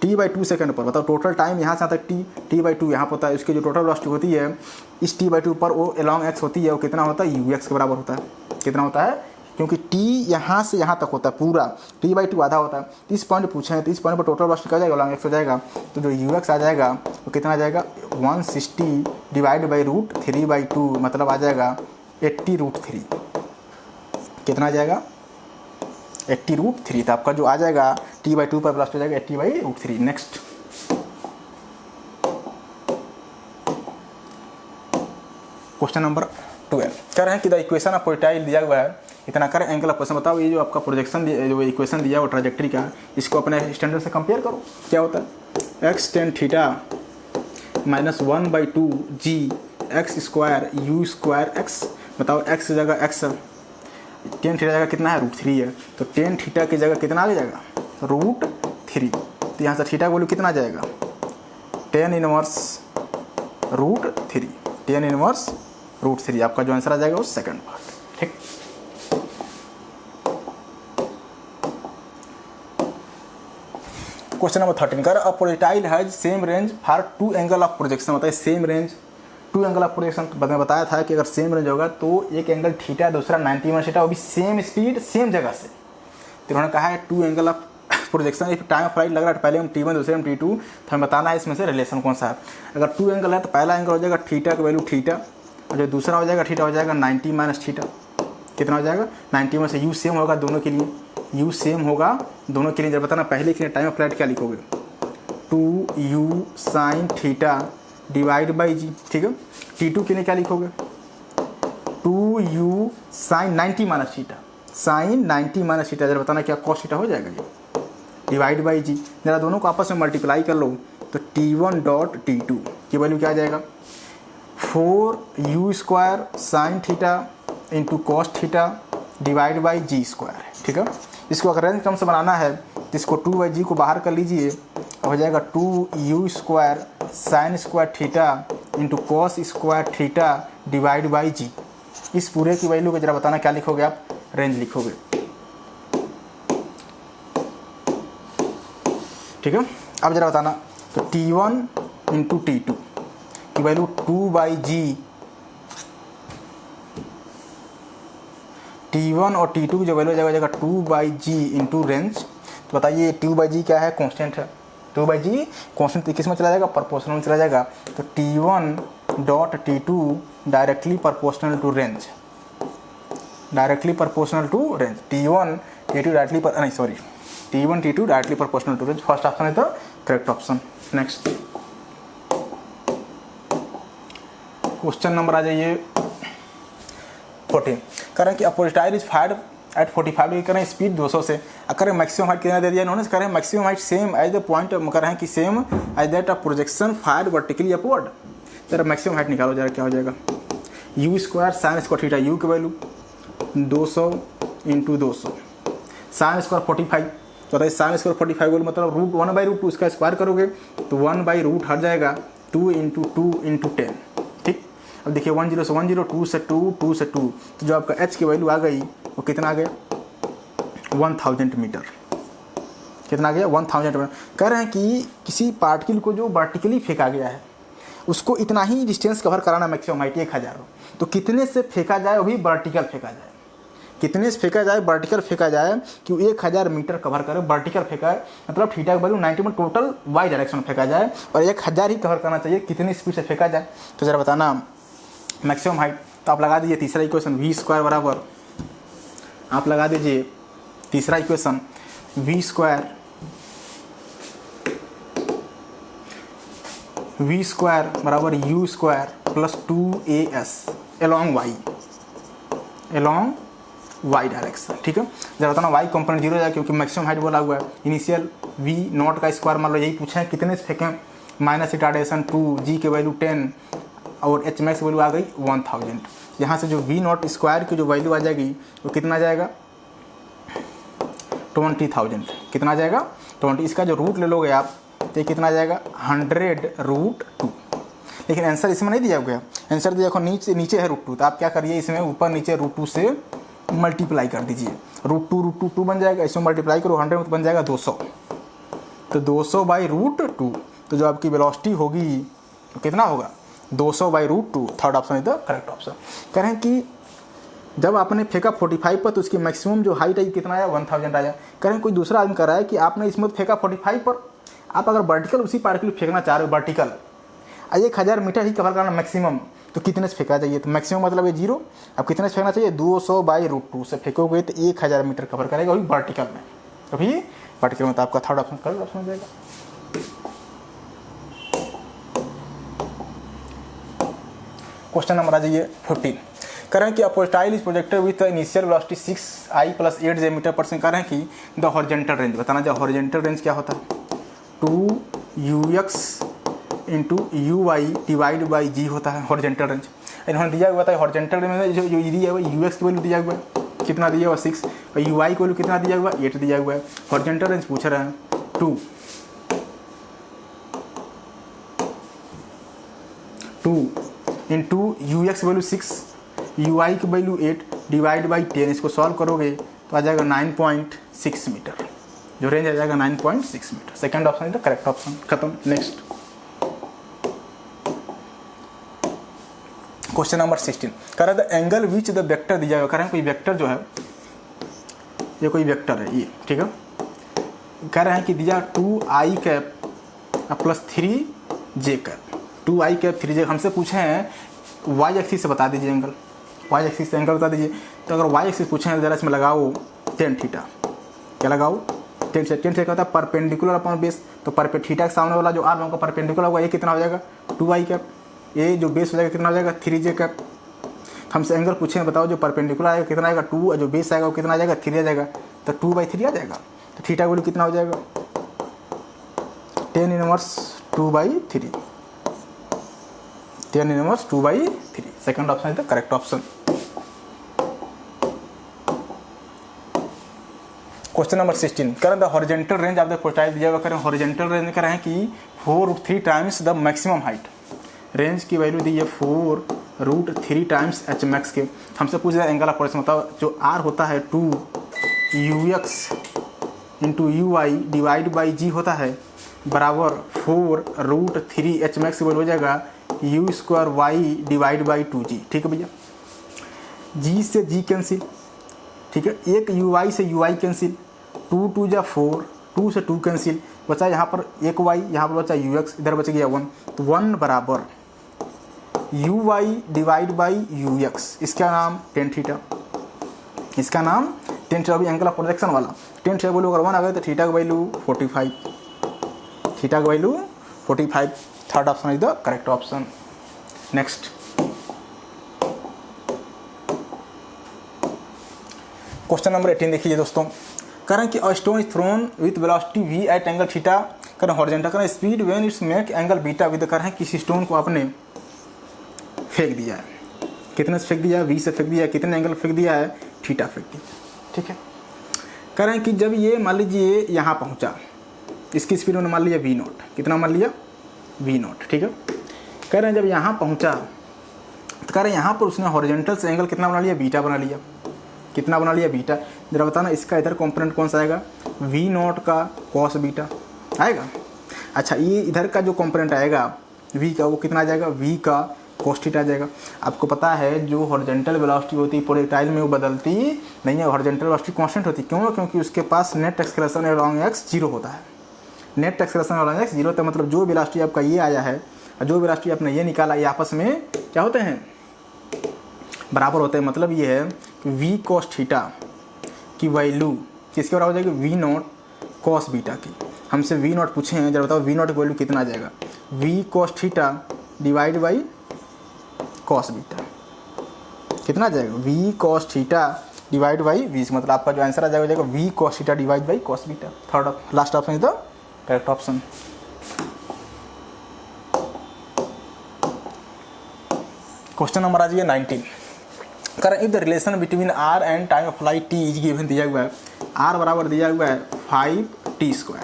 t/2 सेकंड पर। बताओ टोटल टाइम यहाँ से आता है t/2 यहाँ पर होता है। उसकी जो टोटल वेलोसिटी होती है इस t/2 पर वो अलॉन्ग x होती है, वो कितना होता है, ux के बराबर होता है। कितना होता है, क्योंकि t यहाँ से यहाँ तक होता है पूरा, t/2 आधा होता है। 30 पॉइंट पूछे हैं, 30 पॉइंट पर टोटल वेलोसिटी क्या जाएगा, अलॉन्ग x हो जाएगा। तो जो ux आ जाएगा वो कितना आ जाएगा, 160 डिवाइड बाई √3/2 मतलब आ जाएगा 80√3। कितना आ जाएगा, 80√3। तो आपका जो आ जाएगा t/2 पर वेलोसिटी हो जाएगा 80/√3। नेक्स्ट क्वेश्चन नंबर 12 कह रहे हैं कि द इक्वेशन ऑफ प्रोजेक्टाइल दिया हुआ है इतना कर एंगल ऑफ पोजीशन। बताओ ये जो आपका प्रोजेक्शन जो इक्वेशन दिया हुआ ट्रैजेक्टरी का, इसको अपने स्टैंडर्ड से कंपेयर करो। क्या होता है, x tan θ -1/2 g x² u² x। बताओ x जगह x टेन थीटा जगह कितना है, √3 है, तो टेन थीटा की जगह कितना आ जाएगा, √3। तो यहाँ से थीटा का वैल्यू कितना आ जाएगा, टेन इनवर्स √3, टेन इनवर्स √3। आपका जो आंसर आ जाएगा वो सेकंड पार्ट। ठीक, क्वेश्चन नंबर 13 कर, a projectile has same range for two angle of projection. बताइए same range, two angle of projection. मैंने बताया था कि अगर सेम रेंज होगा तो एक एंगल थीटा, दूसरा 90 माइनस थीटा, वो भी सेम स्पीड सेम जगह से। तो उन्होंने कहा है two angle of projection, if time of flight लग रहा है पहले हम T1 दूसरे हम T2, तो हमें बताना है इसमें से रिलेशन कौन सा है। अगर टू एंगल है तो पहला एंगल हो जाएगा थीटा का वैल्यू थीटा, और जो दूसरा हो जाएगा थीटा हो जाएगा 90 माइनस थीटा। कितना हो जाएगा, 90 में से यू सेम होगा दोनों के लिए, यू सेम होगा दोनों के लिए। जब बताना पहले के लिए टाइम ऑफ फ्लाइट क्या लिखोगे, 2u sine theta divide by जी। ठीक है, T2 के लिए क्या लिखोगे, 2u sine 90 minus theta, sine 90 minus theta. जरा बताना क्या कॉस थीटा हो जाएगा ये, डिवाइड बाई जी। जरा दोनों को आपस में मल्टीप्लाई कर लो तो T1 डॉट T2 की वैल्यू क्या आ जाएगा, 4u square sine theta into cos theta divide by g square. ठीक है, इसको अगर रेंज टर्म से बनाना है तो इसको 2/g को बाहर कर लीजिए, हो जाएगा 2u square sine square theta into cos square theta divide by G. इस पूरे की वैल्यू को जरा बताना क्या लिखोगे आप, रेंज लिखोगे। ठीक है, अब जरा बताना तो T1 इंटू T2 की वैल्यू 2/g, T1 और T2 की जो वैल्यू हो जाएगा 2/g इंटू रेंज। तो बताइए 2/g क्या है, कांस्टेंट है, 2/g कांस्टेंट किस में चला जाएगा, प्रोपोर्शनल में चला जाएगा। तो T1 dot T2 directly proportional to range, directly proportional to range. T1 T2 directly नहीं sorry T1 T2 directly proportional to range. First option है तो correct option. Next question number आ जाइए 14। करें कि projectile is fired at 45 degree, करें स्पीड 200 से, करें मैक्सिमम हाइट कितना दे दिया इन्होंने, करें maximum height same as the point, करें कि same as that of projection fired vertically upward. जरा मैक्सिमम हाइट निकालो जरा, क्या हो जाएगा, u square sine square theta, u की वैल्यू 200 इंटू 200, साइन स्क्वायर 45, तो बताइए साइन स्क्वायर 45 बोलो मतलब √1/√2 इसका स्क्वायर करोगे तो 1/रूट हट जाएगा, 2 इंटू 2 इंटू 10। ठीक, अब देखिए 10 से 10, 2 से 2, 2 से 2, तो जो आपका h की वैल्यू आ गई वो कितना आ गया, 1000 मीटर। कितना आ गया, 1000 मीटर। कह रहे हैं कि किसी पार्टिकल को जो वर्टिकली फेंका गया है उसको इतना ही डिस्टेंस कवर कराना, मैक्सिमम हाइट 1000 हो, तो कितने से फेंका जाए, वो भी वर्टिकल फेंका जाए, कितने से फेंका जाए, वर्टिकल फेंका जाए कि 1000 मीटर कवर करे, वर्टिकल फेंका है मतलब थीटा की वैल्यू 90 में टोटल वाई डायरेक्शन में फेंका जाए और 1000 ही कवर करना चाहिए, कितनी स्पीड से फेंका जाए। तो जरा बताना मैक्सिमम हाइट। तो आप लगा दीजिए तीसरा इक्वेशन, v स्क्वायर बराबर, आप लगा दीजिए तीसरा इक्वेशन v स्क्वायर बराबर u square plus 2as along y direction. ठीक है, जरा बताना y कंपोनेंट 0 जाए क्योंकि मैक्सिमम हाइट बोला हुआ है। इनिशियल v नॉट का स्क्वायर मान लो, यही पूछा है कितने से फेंकें, माइनस रिटार्डेशन 2, g की वैल्यू 10 और h मैक्स वैल्यू आ गई 1000। यहाँ से जो v नॉट स्क्वायर की जो वैल्यू आ जाएगी वो कितना आ जाएगा, 20,000। कितना आ जाएगा, 20। इसका जो रूट ले लोगे आप तो ये कितना आ जाएगा, 100√2। लेकिन आंसर इसमें नहीं दिया गया, आंसर दिया नीचे है √2, तो आप क्या करिए इसमें ऊपर नीचे √2 से मल्टीप्लाई कर दीजिए, √2 बन जाएगा, इसमें मल्टीप्लाई करो 100 में तो बन जाएगा 200, तो 200/√2। तो जो आपकी वेलोसिटी होगी तो कितना होगा, 200/√2। Third option is the correct option. कह रहे हैं कि जब आपने फेंका 45 पर तो उसकी मैक्सिमम जो हाइट है कितना आया, 1000 आया। कह रहे हैं कोई दूसरा आदमी कर रहा है कि आपने इसमें फेंका 45 पर, आप अगर वर्टिकल उसी पार्टिकल फेंकना चाह रहे हो, वर्टिकल 1000 मीटर ही कवर करना मैक्सिमम, तो कितने से फेंका चाहिए, तो मैक्सिमम मतलब ये 0। अब कितने से फेंकना चाहिए, 200/√2 से फेंकोगे तो 1000 मीटर कवर करेगा, वही वर्टिकल में, अभी वर्टिकल में। तो आपका थर्ड ऑप्शन करेक्ट ऑप्शन हो जाएगा। क्वेश्चन नंबर आ जाइए 15। कह रहे हैं कि a projectile is projected with initial velocity 6i + 8j metre पर सेकंड। कह रहे हैं कि द हॉरिजॉन्टल रेंज, बताना जो हॉरिजॉन्टल रेंज क्या होता है, 2ux into uy divide by g होता है हॉरिजॉन्टल रेंज। इन्होंने दिया हुआ था हॉरिजॉन्टल रेंज में जो दिया हुआ ux की वैल्यू दिया हुआ है, कितना दिया हुआ 6, और यू आई को वैल्यू कितना दिया हुआ 8 दिया हुआ है। हॉरिजॉन्टल रेंज पूछ रहा है 2 into U X value 6, U I की वैल्यू 8 डिवाइड बाई 10, इसको सॉल्व करोगे तो आ जाएगा 9.6 मीटर, जो रेंज आ जाएगा 9.6 metre. Second option is the correct option. खत्म। नेक्स्ट क्वेश्चन नंबर 16 कह रहा है the angle which the vector दिया हुआ, कह रहे हैं कोई वेक्टर जो है, ये कोई वेक्टर है ये, ठीक है, कह रहे हैं कि दिया 2i cap plus 3j cap, 2i cap 3j, हमसे पूछे हैं वाई एक्सिस से बता दीजिए एंगल, वाई एक्सिस से एंगल बता दीजिए। तो अगर वाई एक्सिस पूछे हैं जरा इसमें लगाओ टेन थीटा, क्या लगाओ टेन से क्या होता है परपेंडिकुलर अपॉन बेस, तो थीटा के सामने वाला जो आर होगा परपेंडिकुलर होगा, ये कितना हो जाएगा 2i कैप, ये जो बेस हो जाएगा कितना हो जाएगा 3j कैप। हमसे एंगल पूछे हैं बताओ जो परपेंडिकुलर आएगा कितना आएगा 2, और जो बेस आएगा वो कितना आ जाएगा 3 आ जाएगा, तो 2/3 आ जाएगा। तो थीटा वैल्यू कितना हो जाएगा 10 inverse 2/3, 10 inverse 2/3। Second option is the correct option. Question number 16 करें the horizontal range of the projectile दिया हुआ, करें हॉरिजॉन्टल रेंज कह रहे हैं कि 4√3 times the maximum height, range की वैल्यू दी है 4√3 टाइम्स एच मैक्स के। हमसे पूछ रहा है एंगल ऑफ प्रोजेक्शन बताओ, जो आर होता है 2ux into you I divide by जी होता है बराबर 4√3 एच मैक्स की वैल्यू हो जाएगा u² डिवाइड बाई 2g। ठीक है भैया, g से g कैंसिल, ठीक है, एक ui से ui कैंसिल, 2 2 जा 4, 2 से 2 कैंसिल, बचा यहाँ पर एक y, यहाँ पर बचा ux, इधर बच गया 1, तो 1 बराबर ui डिवाइड बाई ux, इसका नाम टेन थीटा, इसका नाम टेन थीटा। अभी एंगल ऑफ प्रोजेक्शन वाला टेन थीटा वैल्यू अगर 1 आ गए तो थीटा का वैल्यू 45, थीटा का value 45। Third option is the correct option. Next question number 18 देखिए दोस्तों, करें कि a stone is thrown with velocity v at angle theta, करें हॉरिजॉन्टल, करें speed when its make angle beta with, करें किसी स्टोन को आपने फेंक दिया है, कितने से फेंक दिया है v से फेंक दिया है, कितने एंगल फेंक दिया है थीटा फेंक दिया, ठीक है। करें कि जब ये मान लीजिए यहाँ पहुँचा, इसकी स्पीड में मान लिया v0, कितना मान लिया v0, ठीक है। कह रहे हैं जब यहाँ पहुँचा तो कह रहे हैं यहाँ पर उसने हॉरिजॉन्टल से एंगल कितना बना लिया बीटा बना लिया, कितना बना लिया बीटा। जरा बताना इसका इधर कंपोनेंट कौन सा आएगा, v0 का कॉस बीटा आएगा। अच्छा ये इधर का जो कंपोनेंट आएगा v का, वो कितना आ जाएगा v का कॉस थीटा आ जाएगा। आपको पता है जो हॉरिजॉन्टल वेलोसिटी होती है प्रोजेक्टाइल में वो बदलती नहीं है, हॉरिजॉन्टल वेलोसिटी कांस्टेंट होती है। क्यों? क्योंकि उसके पास नेट एक्सेलरेशन अलोंग एक्स 0 होता है, नेट एक्सेलरेशन अलोंग एक्स 0 होता है, मतलब जो वेलोसिटी आपका ये आया है और जो वेलोसिटी आपने ये निकाला, ये आपस में क्या होते हैं बराबर होते हैं। मतलब ये है कि v cos थीटा की वैल्यू किसके बराबर हो जाएगी v0 cos बीटा की। हमसे v0 पूछे हैं, जरा बताओ v0 की वैल्यू कितना आ जाएगा, v cos theta divide by cos beta कितना आ जाएगा, v cos theta divide by v, मतलब आपका जो आंसर आ जाएगा v cos theta divide by cos beta. Third last option is the correct option. Question number आ जाइए 19, करें if the relation between R and time of flight T is given, दिया हुआ है आर बराबर दिया हुआ है 5t²,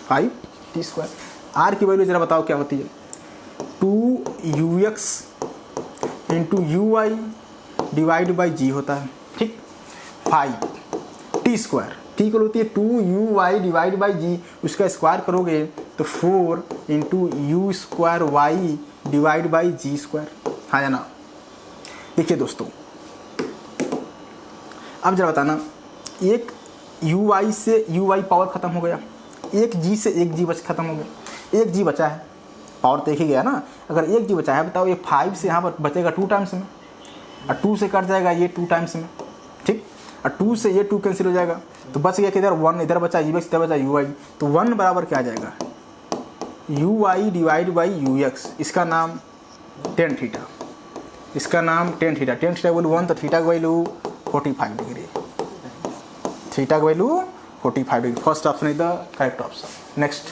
5t²। आर की वैल्यू जरा बताओ क्या होती है, 2ux into you I divide by जी होता है, ठीक। 5t², टी को होती है 2u डिवाइड बाई जी, उसका स्क्वायर करोगे तो 4 into u² divide by g², हाँ या ना। देखिए दोस्तों अब जरा बताना, एक ui से ui पावर खत्म हो गया, एक g से एक g खत्म हो गया, एक g बचा है, पावर तो एक ही गया ना। अगर एक g बचा है बताओ, ये 5 से यहाँ पर बचेगा 2 टाइम्स में, और 2 से कट जाएगा ये 2 टाइम्स में, ठीक। और 2 से ये 2 कैंसिल हो जाएगा, तो बच गया किधर 1, इधर बचा ux, इधर बचा ui, तो 1 बराबर क्या आ जाएगा ui डिवाइड बाई ux, इसका नाम टेन थीटा, इसका नाम tan theta. Tan theta value 1, तो थीटा का वैल्यू 45 डिग्री, थीटा का value 45 degree. First option is the correct option. Next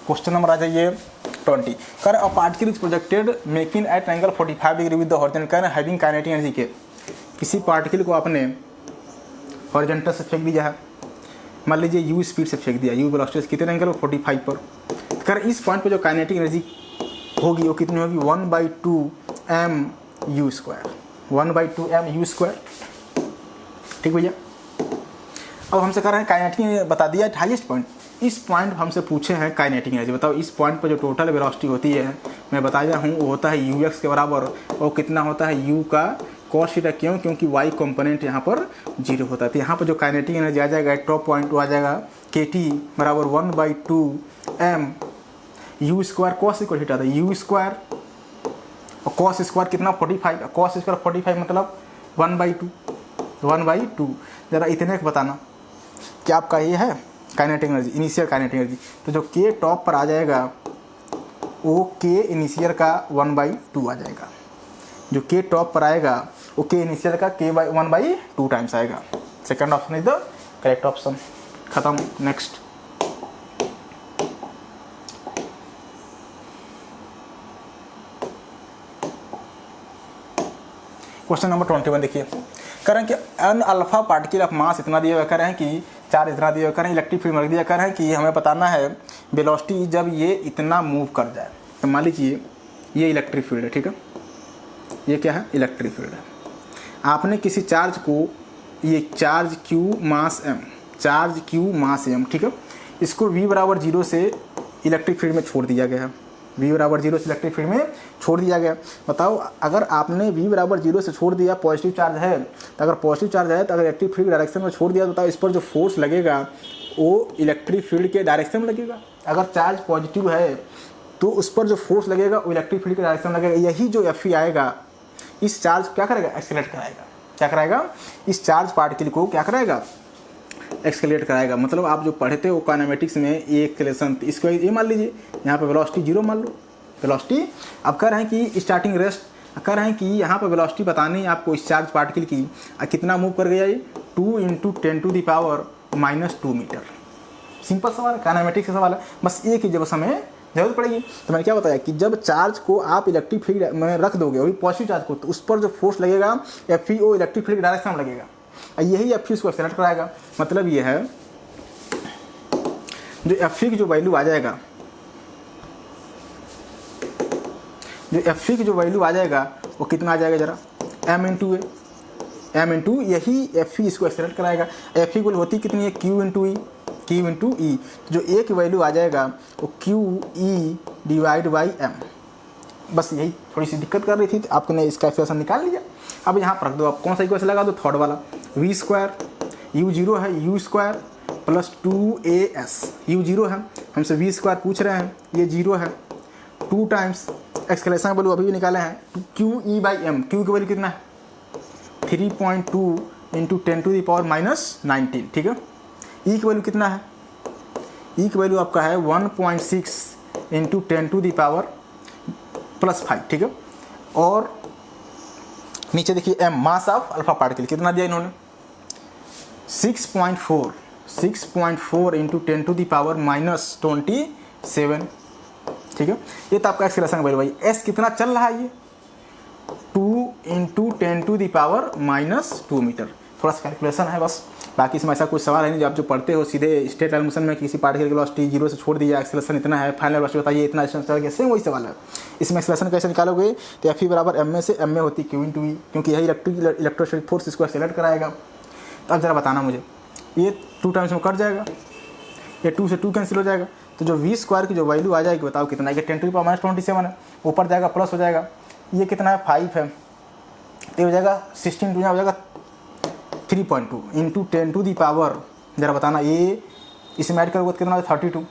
question number आ जाइए 20 कह रहे a particle is projected making at angle 45 degree with the horizontal कह रहे हैविंग काइनेटिक एनर्जी के किसी पार्टिकल को आपने हॉरिजॉन्टल से फेंक दिया है, मान लीजिए यू स्पीड से फेंक दिया, यू वेलोसिटी कितने एंगल 45 पर, कर इस पॉइंट पर जो काइनेटिक एनर्जी होगी वो कितनी होगी 1/2 mu², 1/2 mu²। ठीक भैया, अब हमसे कह रहे हैं काइनेटिक एनर्जी बता दिया हाईएस्ट पॉइंट, इस पॉइंट हमसे पूछे हैं काइनेटिक एनर्जी बताओ इस पॉइंट पर जो टोटल वेलोसिटी होती है मैं बताया हूँ वो होता है ux के बराबर, और कितना होता है u का cos थीटा, क्यों क्योंकि y कंपोनेंट यहाँ पर 0 होता है। तो यहाँ पर जो काइनेटिक एनर्जी आ जाएगा टॉप पॉइंट वो आ जाएगा kT बराबर 1/2 mu² cos इक्वल थीटा था u² और cos स्क्वायर कितना 45, cos स्क्वायर 45 मतलब 1/2। ज़रा इतने को बताना कि आपका ये है kinetic energy, initial kinetic energy. तो जो k टॉप पर आ जाएगा वो k इनिशियल का 1/2 आ जाएगा, जो k टॉप पर आएगा वो k इनिशियल का k 1/2 टाइम्स आएगा। Second option is the correct option. खत्म, नेक्स्ट। क्वेश्चन नंबर 21 देखिए, कह रहे हैं कि अन अल्फा पार्टिकल ऑफ मास इतना दिया हुआ, कह रहे हैं कि चार्ज इतना दिया हुआ, कह रहे हैं इलेक्ट्रिक फील्ड रख दिया, कह रहे हैं कि हमें बताना है वेलोसिटी जब ये इतना मूव कर जाए। तो मान लीजिए ये इलेक्ट्रिक फील्ड है, ठीक है, ये क्या है इलेक्ट्रिक फील्ड है। आपने किसी चार्ज को, ये चार्ज q मास m, चार्ज q मास m, ठीक है, इसको v बराबर 0 से इलेक्ट्रिक फील्ड में छोड़ दिया गया है, v बराबर 0 से इलेक्ट्रिक फील्ड में छोड़ दिया गया। बताओ अगर आपने v बराबर 0 से छोड़ दिया, पॉजिटिव चार्ज है, तो अगर पॉजिटिव चार्ज है तो अगर इलेक्ट्रिक फील्ड डायरेक्शन में छोड़ दिया तो बताओ इस पर जो फोर्स लगेगा वो इलेक्ट्रिक फील्ड के डायरेक्शन में लगेगा। अगर चार्ज पॉजिटिव है तो उस पर जो फोर्स लगेगा वो इलेक्ट्रिक फील्ड के डायरेक्शन में लगेगा। यही जो Fe आएगा इस चार्ज क्या करेगा, एक्सेलरेट कराएगा। क्या कराएगा, इस चार्ज पार्टिकल को क्या कराएगा, एक्सेलरेट कराएगा। मतलब आप जो पढ़े थे वो काइनेमेटिक्स में ये एक्सेलरेशन, इसको ये मान लीजिए यहाँ पे वेलोसिटी 0 मान लो, वेलोसिटी। अब कह रहे हैं कि स्टार्टिंग रेस्ट, कह रहे हैं कि यहाँ पर वेलोसिटी बतानी है आपको इस चार्ज पार्टिकल की, कितना मूव कर गया ये 2 × 10⁻⁻² मीटर। सिंपल सवाल है, काइनेमेटिक्स का सवाल है, बस एक ही जब समय जरूरत पड़ेगी। तो मैंने क्या बताया कि जब चार्ज को आप इलेक्ट्रिक फील्ड में रख दोगे, वही पॉजिटिव चार्ज को, तो उस पर जो फोर्स लगेगा Fe वो इलेक्ट्रिक फील्ड के डायरेक्शन में लगेगा, यही Fe इसको एक्सेलरेट कराएगा। मतलब ये है जो Fe की जो वैल्यू आ जाएगा, जो Fe की जो वैल्यू आ जाएगा वो कितना आ जाएगा जरा, m × यही Fe इसको एक्सेलरेट कराएगा। Fe की वैल्यू होती कितनी है, Q × E, जो A की वैल्यू आ जाएगा वो QE/m। बस यही थोड़ी सी दिक्कत कर रही थी तो आपने इसका एक्सप्रेशन निकाल लिया। अब यहाँ पर रख दो, आप कौन सा इक्वेशन लगा दो, थर्ड वाला, v², u 0 है, u² + 2as, u 0 है, हमसे v² पूछ रहे हैं, ये 0 है, 2 टाइम्स एक्सेलरेशन की वैल्यू अभी भी निकाले हैं QE/m, Q की वैल्यू कितना है 3.2 × 10⁻⁻19, ठीक है। E की वैल्यू कितना है, E की वैल्यू आपका है 1.6 × 10⁻+5, ठीक है। और नीचे देखिए m, mass of alpha particle कितना दिया इन्होंने 6.4 × 10⁻⁻27, ठीक है। ये तो आपका एक्सेलरेशन वैल्यू भाई। S कितना चल रहा है, ये 2 × 10⁻⁻2 मीटर। थोड़ा सा कैलकुलेशन है बस, बाकी इसमें ऐसा कोई सवाल है नहीं। जो आप जो पढ़ते हो सीधे स्टेट लाइन मोशन में किसी पार्टिकल की वेलोसिटी 0 से छोड़ दिया, एक्सेलरेशन इतना है, फाइनल वेलोसिटी बताइए इतना डिस्टेंस चल गया, सेम वही सवाल है। इसमें एक्सेलरेशन कैसे निकालोगे, तो Fe बराबर m से m होती Q × E, क्योंकि यही इलेक्ट्रोस्टैटिक फोर्स इसको एक्सेलरेट कराएगा। तो अब जरा बताना मुझे, ये 2 टाइम्स में कट जाएगा, ये 2 से 2 कैंसिल हो जाएगा, तो जो v² की जो वैल्यू आ जाएगी बताओ कितना है, 10⁻⁻27 है, ऊपर जाएगा प्लस हो जाएगा, ये कितना है 5 है, तो हो जाएगा 16 हो जाएगा 3.2 × 10⁻, जरा बताना, ये इसमें ऐड करोगे तो कितना 32,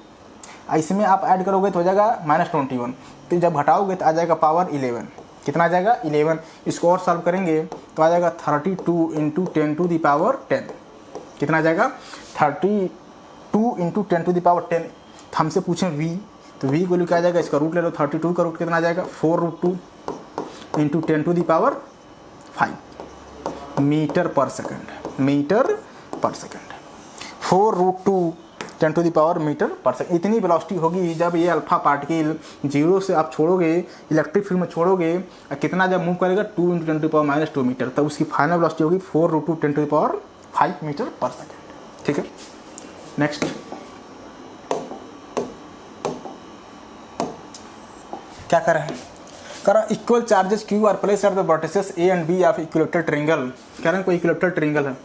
इसमें आप ऐड करोगे तो हो जाएगा -21, तो जब घटाओगे तो आ जाएगा पावर 11, कितना आ जाएगा 11। इसको और सॉल्व करेंगे तो आ जाएगा 32 × 10⁻10, कितना आ जाएगा 32 × 10⁻10। हमसे पूछें v, तो v को क्या आ जाएगा, इसका रूट ले लो, 32 का रूट कितना आ जाएगा 4√2 × 10⁵ मीटर पर सेकंड, मीटर पर सेकंड। 4√2 10⁻⁻⁰ मीटर/सेकंड। इतनी वेलोसिटी होगी जब ये अल्फा पार्टिकल जीरो से आप छोड़ोगे, इलेक्ट्रिक फील्ड में छोड़ोगे, कितना जब मूव करेगा 2 × 10⁻⁻² मीटर, तब उसकी फाइनल वेलोसिटी होगी 4√10⁵ मीटर/सेकंड। ठीक है, नेक्स्ट क्या कर रहे हैं, equal charges Q are placed at the vertices A and B of equilateral triangle. कह रहे हैं कोई इक्विलेटरल ट्रायंगल है,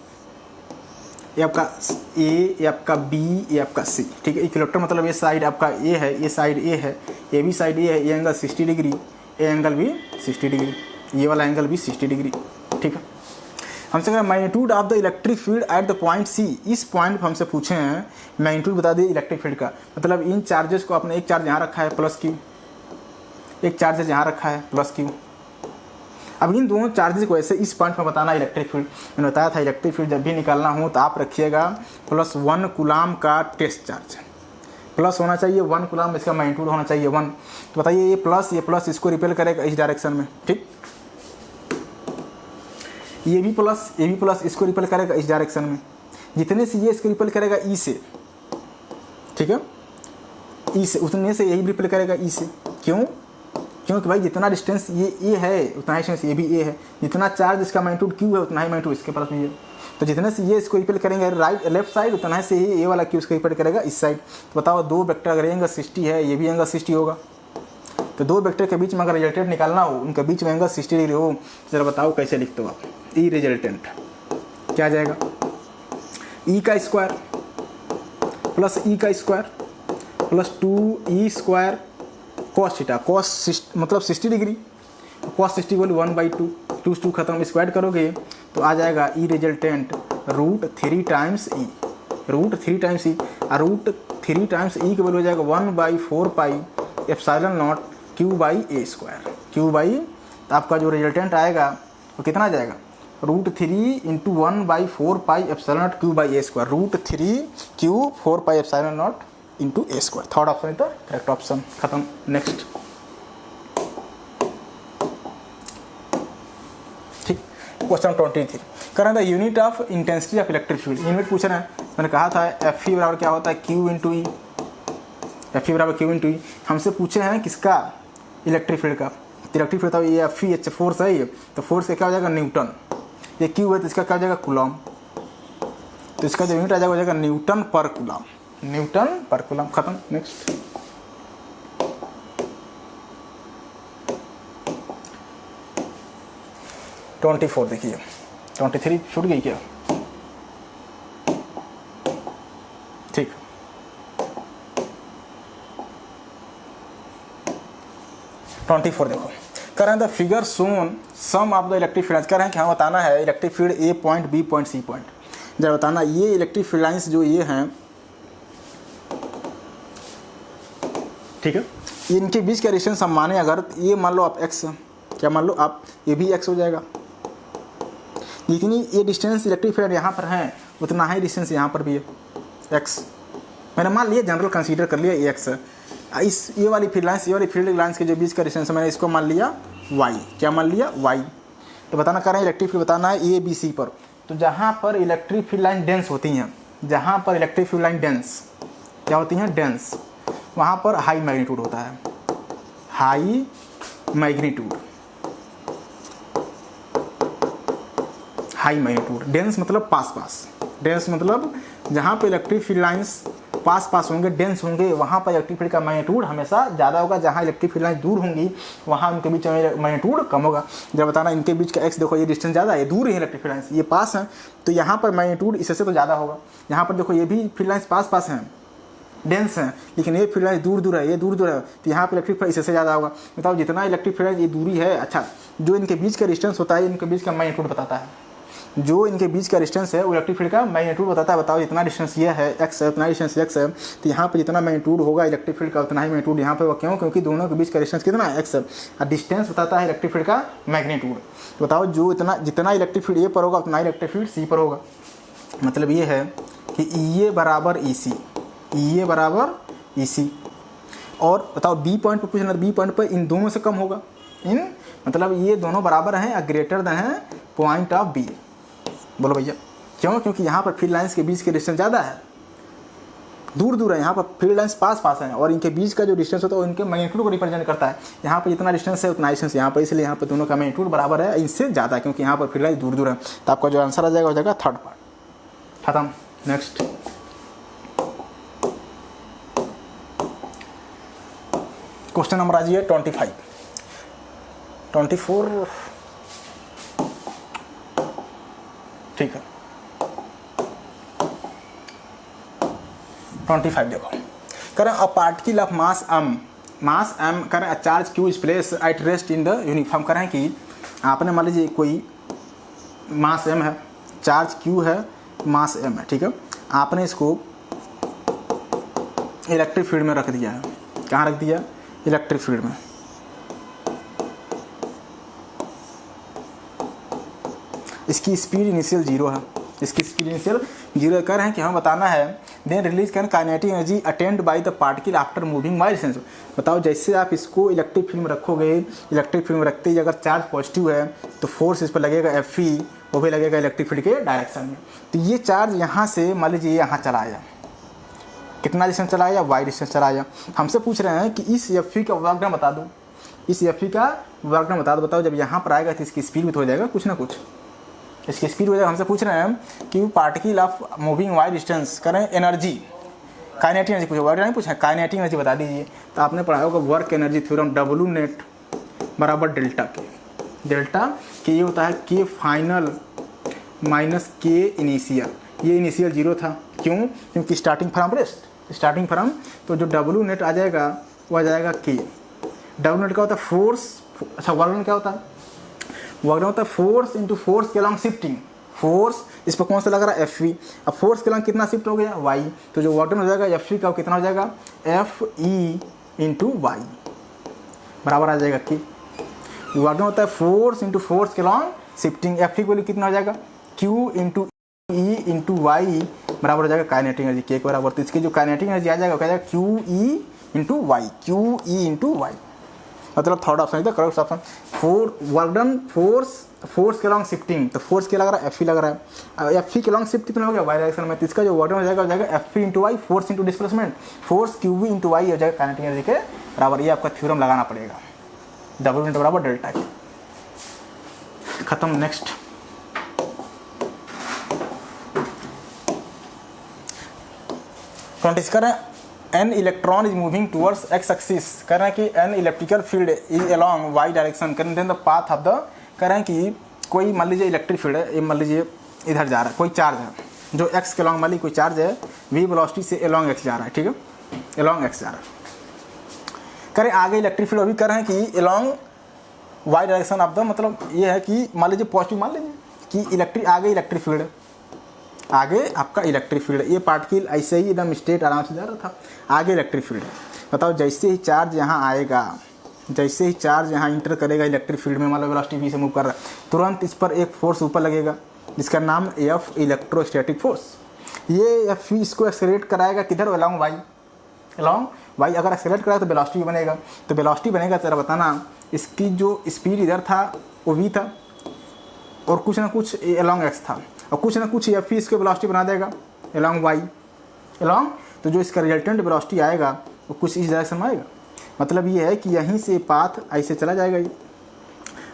ये आपका A, ये आपका B, ये आपका C। ठीक है, इक्विलेटर मतलब ये साइड आपका A है, ये साइड A है, ये भी साइड A है, ये एंगल 60 डिग्री, ये एंगल भी 60 डिग्री, ये वाला एंगल भी 60 डिग्री। ठीक है, हमसे कह magnitude of the electric field at the point C। इस पॉइंट पर हमसे पूछे हैं मैग्नीट्यूड बता दिए इलेक्ट्रिक फील्ड का, मतलब इन चार्जेस को आपने एक चार्ज यहाँ रखा है +Q, एक चार्जेस यहाँ रखा है +Q। अब इन दोनों चार्जेस को ऐसे इस पॉइंट पर बताना इलेक्ट्रिक फील्ड। मैंने बताया था इलेक्ट्रिक फील्ड जब भी निकालना हो तो आप रखिएगा +1 कूलाम का टेस्ट चार्ज, प्लस होना चाहिए 1 कूलाम, इसका मैग्नीट्यूड होना चाहिए 1। तो बताइए ये प्लस इसको रिपेल करेगा इस डायरेक्शन में। ठीक, ये भी प्लस इसको रिपेल करेगा इस डायरेक्शन में, जितने से ये इसको रिपेल करेगा ई से। ठीक है, ई से उतने से यही रिपेल करेगा ई से। क्यों? क्योंकि भाई जितना डिस्टेंस ये ए है उतना ही डिस्टेंस ये भी ए है, जितना चार्ज इसका मैग्नीट्यूड क्यू है उतना ही मैग्नीट्यूड इसके पास भी है। तो जितने से ये इसको रिपेल करेंगे लेफ्ट साइड, उतना ही से ही ए वाला क्यू इसको रिपेल करेगा इस साइड। तो बताओ दो वेक्टर अगर एंगल 60 है, ये भी एंगल 60 होगा, तो दो वेक्टर के बीच में अगर रिजल्टेंट निकालना हो, उनके बीच में एंगल 60 डिग्री हो, जरा बताओ कैसे लिखते हो आप? ई रिजल्टेंट क्या आ जाएगा? ई का स्क्वायर प्लस ई का square plus 2e² cos theta, मतलब 60 डिग्री, cos 60 बोले 1/2, 2 से 2 खत्म, स्क्वायर करोगे तो आ जाएगा ई रिजल्टेंट √3 टाइम्स ई, √3 टाइम्स ई, और √3 टाइम्स ई के बोले हो जाएगा 1/4πε0 Q/a², Q/, आपका जो रिजल्टेंट आएगा वो कितना आ जाएगा? √3 × 1/4πε0 Q/a², √3 Q 4πε0 × a²। Third option is the correct option. खत्म, नेक्स्ट। ठीक, क्वेश्चन 23 करें the unit of intensity of electric field. Unit पूछ रहे हैं, मैंने कहा था Fe बराबर क्या होता है? Q × E, Fe बराबर Q × E। हमसे पूछे हैं किसका? इलेक्ट्रिक फील्ड का। इलेक्ट्रिक फील्ड था ये Fe H फोर्स है ये, तो फोर्स का क्या हो जाएगा? न्यूटन। ये Q है तो इसका क्या हो जाएगा? कूलम। तो इसका जो यूनिट आ जाएगा हो जाएगा न्यूटन पर कूलम, न्यूटन पर कूलम। खत्म, नेक्स्ट। (24) देखिए, 23 छूट गई क्या? ठीक, (24) देखो, कह रहे हैं the figure shown some of the electric field. कह रहे हैं कि हमें बताना है electric field A point, B point, C point. जब बताना ये इलेक्ट्रिक फील्ड लाइन्स जो ये हैं, ठीक है, इनके बीच का डिस्टेंस हम माने अगर ये मान लो आप x, क्या मान लो आप, ये भी x हो जाएगा। जितनी ये डिस्टेंस इलेक्ट्रिक फील्ड यहाँ पर है उतना ही डिस्टेंस यहाँ पर भी है x। मैंने मान लिया, जनरल कंसीडर कर लिया ये x है। इस ये वाली फील्ड लाइन्स, ये वाली फील्ड लाइन्स के जो बीच का डिस्टेंस मैंने इसको मान लिया y। क्या मान लिया? y। तो बताना कर रहे हैं इलेक्ट्रिक फील्ड बताना है ए बी सी पर। तो जहाँ पर इलेक्ट्रिक फील्ड लाइन डेंस होती हैं, जहाँ पर इलेक्ट्रिक फील्ड लाइन डेंस क्या होती हैं? डेंस, वहाँ पर हाई मैग्नीट्यूड होता है, high magnitude, high magnitude. Dense मतलब पास, डेंस मतलब जहाँ पे इलेक्ट्रिक फील्ड लाइंस पास होंगे, डेंस होंगे, वहाँ पर इलेक्ट्रिक फील्ड का मैग्नीट्यूड हमेशा ज़्यादा होगा। जहाँ इलेक्ट्रिक फील्ड लाइन दूर होंगी वहाँ उनके बीच में मैग्नीट्यूड कम होगा। जब बताना इनके बीच का x, देखो ये डिस्टेंस ज़्यादा है, ये दूर है इलेक्ट्रिक फील्ड लाइन्स, ये पास है, तो यहाँ पर मैग्नीट्यूड इससे तो ज़्यादा होगा। यहाँ पर देखो ये भी फील्ड लाइन्स पास हैं, डेंस है, लेकिन ये फील्ड लाइन दूर है, ये दूर है, तो यहाँ पर इलेक्ट्रिक फील्ड इससे ज़्यादा होगा। बताओ जितना इलेक्ट्रिक फील्ड लाइन ये दूरी है, अच्छा जो इनके बीच का डिस्टेंस होता है, इनके बीच का मैग्नीट्यूड बताता है। जो इनके बीच का डिस्टेंस है वो इलेक्ट्रिक फील्ड का मैग्नीट्यूड बताता है। बताओ जितना डिस्टेंस ये है x है, उतना डिस्टेंस x है, तो यहाँ पे जितना मैग्नीट्यूड होगा इलेक्ट्रिक फील्ड का उतना ही मैग्नीट्यूड यहाँ पे होगा। क्यों? क्योंकि दोनों के बीच का डिस्टेंस कितना है? x है, और डिस्टेंस बताता है इलेक्ट्रिक फील्ड का मैग्नीट्यूड। तो बताओ जो जितना इलेक्ट्रिक फील्ड ए पर होगा उतना इलेक्ट्रिक फील्ड सी पर होगा। मतलब ये है कि EA बराबर EC, EA बराबर EC। और बताओ बी पॉइंट पर पूछना, बी पॉइंट पर इन दोनों से कम होगा, इन मतलब ये दोनों बराबर हैं या ग्रेटर देन है पॉइंट ऑफ बी। बोलो भैया क्यों? क्योंकि यहाँ पर फील्ड लाइंस के बीच के डिस्टेंस ज़्यादा है, दूर दूर है, यहाँ पर फील्ड लाइन्स पास पास हैं और इनके बीच का जो डिस्टेंस होता है वो इनके मैग्नीट्यूड को रिप्रेजेंट करता है। यहाँ पर जितना डिस्टेंस है उतना डिस्टेंस यहाँ पर, इसलिए यहाँ पर दोनों का मैग्नीट्यूड बराबर है, इससे ज़्यादा है क्योंकि यहाँ पर फील्ड लाइन दूर दूर है। तो आपका जो आंसर आ जाएगा हो जाएगा थर्ड पार्ट। खत्म। नेक्स्ट क्वेश्चन नंबर आ जाइए 24 ठीक है 25 देखो, करें a particle of mass m करें a charge q is place at rest in the uniform. करें कि आपने मान लीजिए कोई मास m है, चार्ज q है, मास m है, ठीक है। आपने इसको इलेक्ट्रिक फील्ड में रख दिया है। कहाँ रख दिया? इलेक्ट्रिक फील्ड में। इसकी स्पीड इनिशियल 0 है, इसकी स्पीड इनिशियल 0 कर रहे हैं कि हमें बताना है then release can kinetic energy attend by the particle after moving by distance. बताओ जैसे आप इसको इलेक्ट्रिक फील्ड में रखोगे, इलेक्ट्रिक फील्ड में रखते ही अगर चार्ज पॉजिटिव है तो फोर्स इस पर लगेगा Fe, वो भी लगेगा इलेक्ट्रिक फील्ड के डायरेक्शन में। तो ये चार्ज यहाँ से मान लीजिए यहाँ चला आया, कितना डिस्टेंस चला आया? y डिस्टेंस चला आया। हमसे पूछ रहे हैं कि इस Fe का वर्क डन बता दो, इस Fe का वर्क डन बता दो। बताओ जब यहाँ पर आएगा तो इसकी स्पीड भी तो हो जाएगा कुछ ना कुछ, इसकी स्पीड हो जाएगा। हमसे पूछ रहे हैं कि particle of moving y distance करें एनर्जी, काइनेटिक एनर्जी पूछा, वर्क नहीं पूछा, काइनेटिक एनर्जी बता दीजिए। तो आपने पढ़ा होगा work energy theorem, W net बराबर डेल्टा के, डेल्टा के ये होता है के फाइनल माइनस के इनिशियल। ये इनिशियल 0 था, क्यों? क्योंकि starting from rest, starting from, तो जो W नेट आ जाएगा वो आ जाएगा के। W नेट का होता है फोर्स, अच्छा वर्क डन क्या होता है? वर्क डन होता है फोर्स इंटू फोर्स के अलॉन्ग शिफ्टिंग। फोर्स इस पर कौन सा लग रहा है? Fe। अब फोर्स के अलॉन्ग कितना शिफ्ट हो गया? y। तो जो वर्क डन हो जाएगा Fe का कितना हो जाएगा? Fe इंटू वाई बराबर आ जाएगा कि वर्क डन होता है फोर्स इंटू फोर्स के अलॉन्ग शिफ्टिंग। Fe की वैल्यू कितना हो जाएगा? Q into e into y बराबर हो जाएगा काइनेटिक एनर्जी के बराबर। तो इसकी जो काइनेटिक एनर्जी आ जाएगा वो क्या जाएगा? QE into y, QE into y. मतलब थर्ड ऑप्शन इधर correct option. Work done force के अलॉन्ग शिफ्टिंग, तो फोर्स क्या लग रहा है? Fe लग रहा है। Fe के अलॉन्ग शिफ्ट कितना हो गया? वाई डायरेक्शन में। तो इसका जो वर्क डन हो जाएगा Fe into y, force into displacement, force QV into y हो जाएगा काइनेटिक एनर्जी के बराबर। ये आपका थ्योरम लगाना पड़ेगा, W इंटू बराबर डेल्टा। खत्म। नेक्स्ट ट्वेंटी करें an electron is moving towards X axis. कह रहे हैं कि an electrical field is along Y direction. करें then the path of the, कह रहे हैं कि कोई मान लीजिए इलेक्ट्रिक फील्ड है, ये मान लीजिए इधर जा रहा है, कोई चार्ज है जो एक्स के अलॉन्ग, मान लीजिए कोई चार्ज है v वेलोसिटी से अलॉन्ग एक्स जा रहा है, ठीक है, अलॉन्ग एक्स जा रहा है। करें आगे इलेक्ट्रिक फील्ड अभी कर रहे हैं कि along y direction of the, मतलब ये है कि मान लीजिए पॉजिटिव, मान लीजिए कि इलेक्ट्रिक आगे इलेक्ट्रिक फील्ड है, आगे आपका इलेक्ट्रिक फील्ड है। ये पार्टिकल ऐसे ही एकदम स्ट्रेट आराम से जा रहा था, आगे इलेक्ट्रिक फील्ड है। बताओ जैसे ही चार्ज यहाँ आएगा, जैसे ही चार्ज यहाँ इंटर करेगा इलेक्ट्रिक फील्ड में, मान लो वेलोसिटी v से मूव कर रहा है, तुरंत इस पर एक फोर्स ऊपर लगेगा जिसका नाम F इलेक्ट्रोस्टैटिक फोर्स। ये F इसको एक्सेलरेट कराएगा किधर? Along y, along y. अगर एक्सेलरेट कराएगा तो वेलोसिटी बनेगा, तो वेलोसिटी बनेगा तेरा बताना इसकी जो स्पीड इधर था वो v था और कुछ ना कुछ अलॉन्ग x था और कुछ ना कुछ F इसके वेलोसिटी बना देगा अलॉन्ग वाई, अलॉन्ग। तो जो इसका रिजल्टेंट वेलोसिटी आएगा वो कुछ इस डायरेक्शन में आएगा। मतलब ये है कि यहीं से पाथ ऐसे चला जाएगा ये।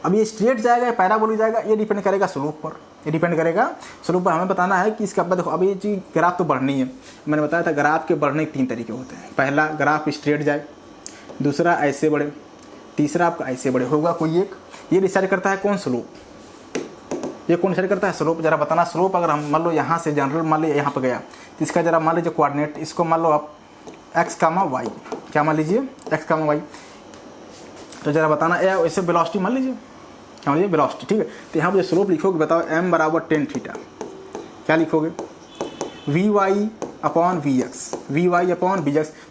अब ये स्ट्रेट जाएगा या पैराबोलिक जाएगा, ये डिपेंड करेगा स्लोप पर, ये डिपेंड करेगा स्लोप पर। हमें बताना है कि इसका देखो, अब ये चीज़ ग्राफ तो बढ़नी है। मैंने बताया था ग्राफ के बढ़ने के 3 तरीके होते हैं। पहला ग्राफ स्ट्रेट जाए, दूसरा ऐसे बढ़े, तीसरा आपका ऐसे बढ़े, होगा कोई एक। ये डिसाइड करता है कौन? स्लोप। ये कौन डिसाइड करता है? स्लोप। जरा बताना स्लोप। अगर हम मान लो यहाँ से जनरल मान लो यहाँ पर गया तो इसका जरा मान लीजिए कोऑर्डिनेट, इसको मान लो आप x, y, क्या मान लीजिए x, y। तो जरा बताना ऐसे वेलोसिटी मान लीजिए, क्या मान लीजिए वेलोसिटी, ठीक है। तो यहाँ पर जो स्लोप लिखोगे बताओ m बराबर tan थीटा, क्या लिखोगे? vy upon vx।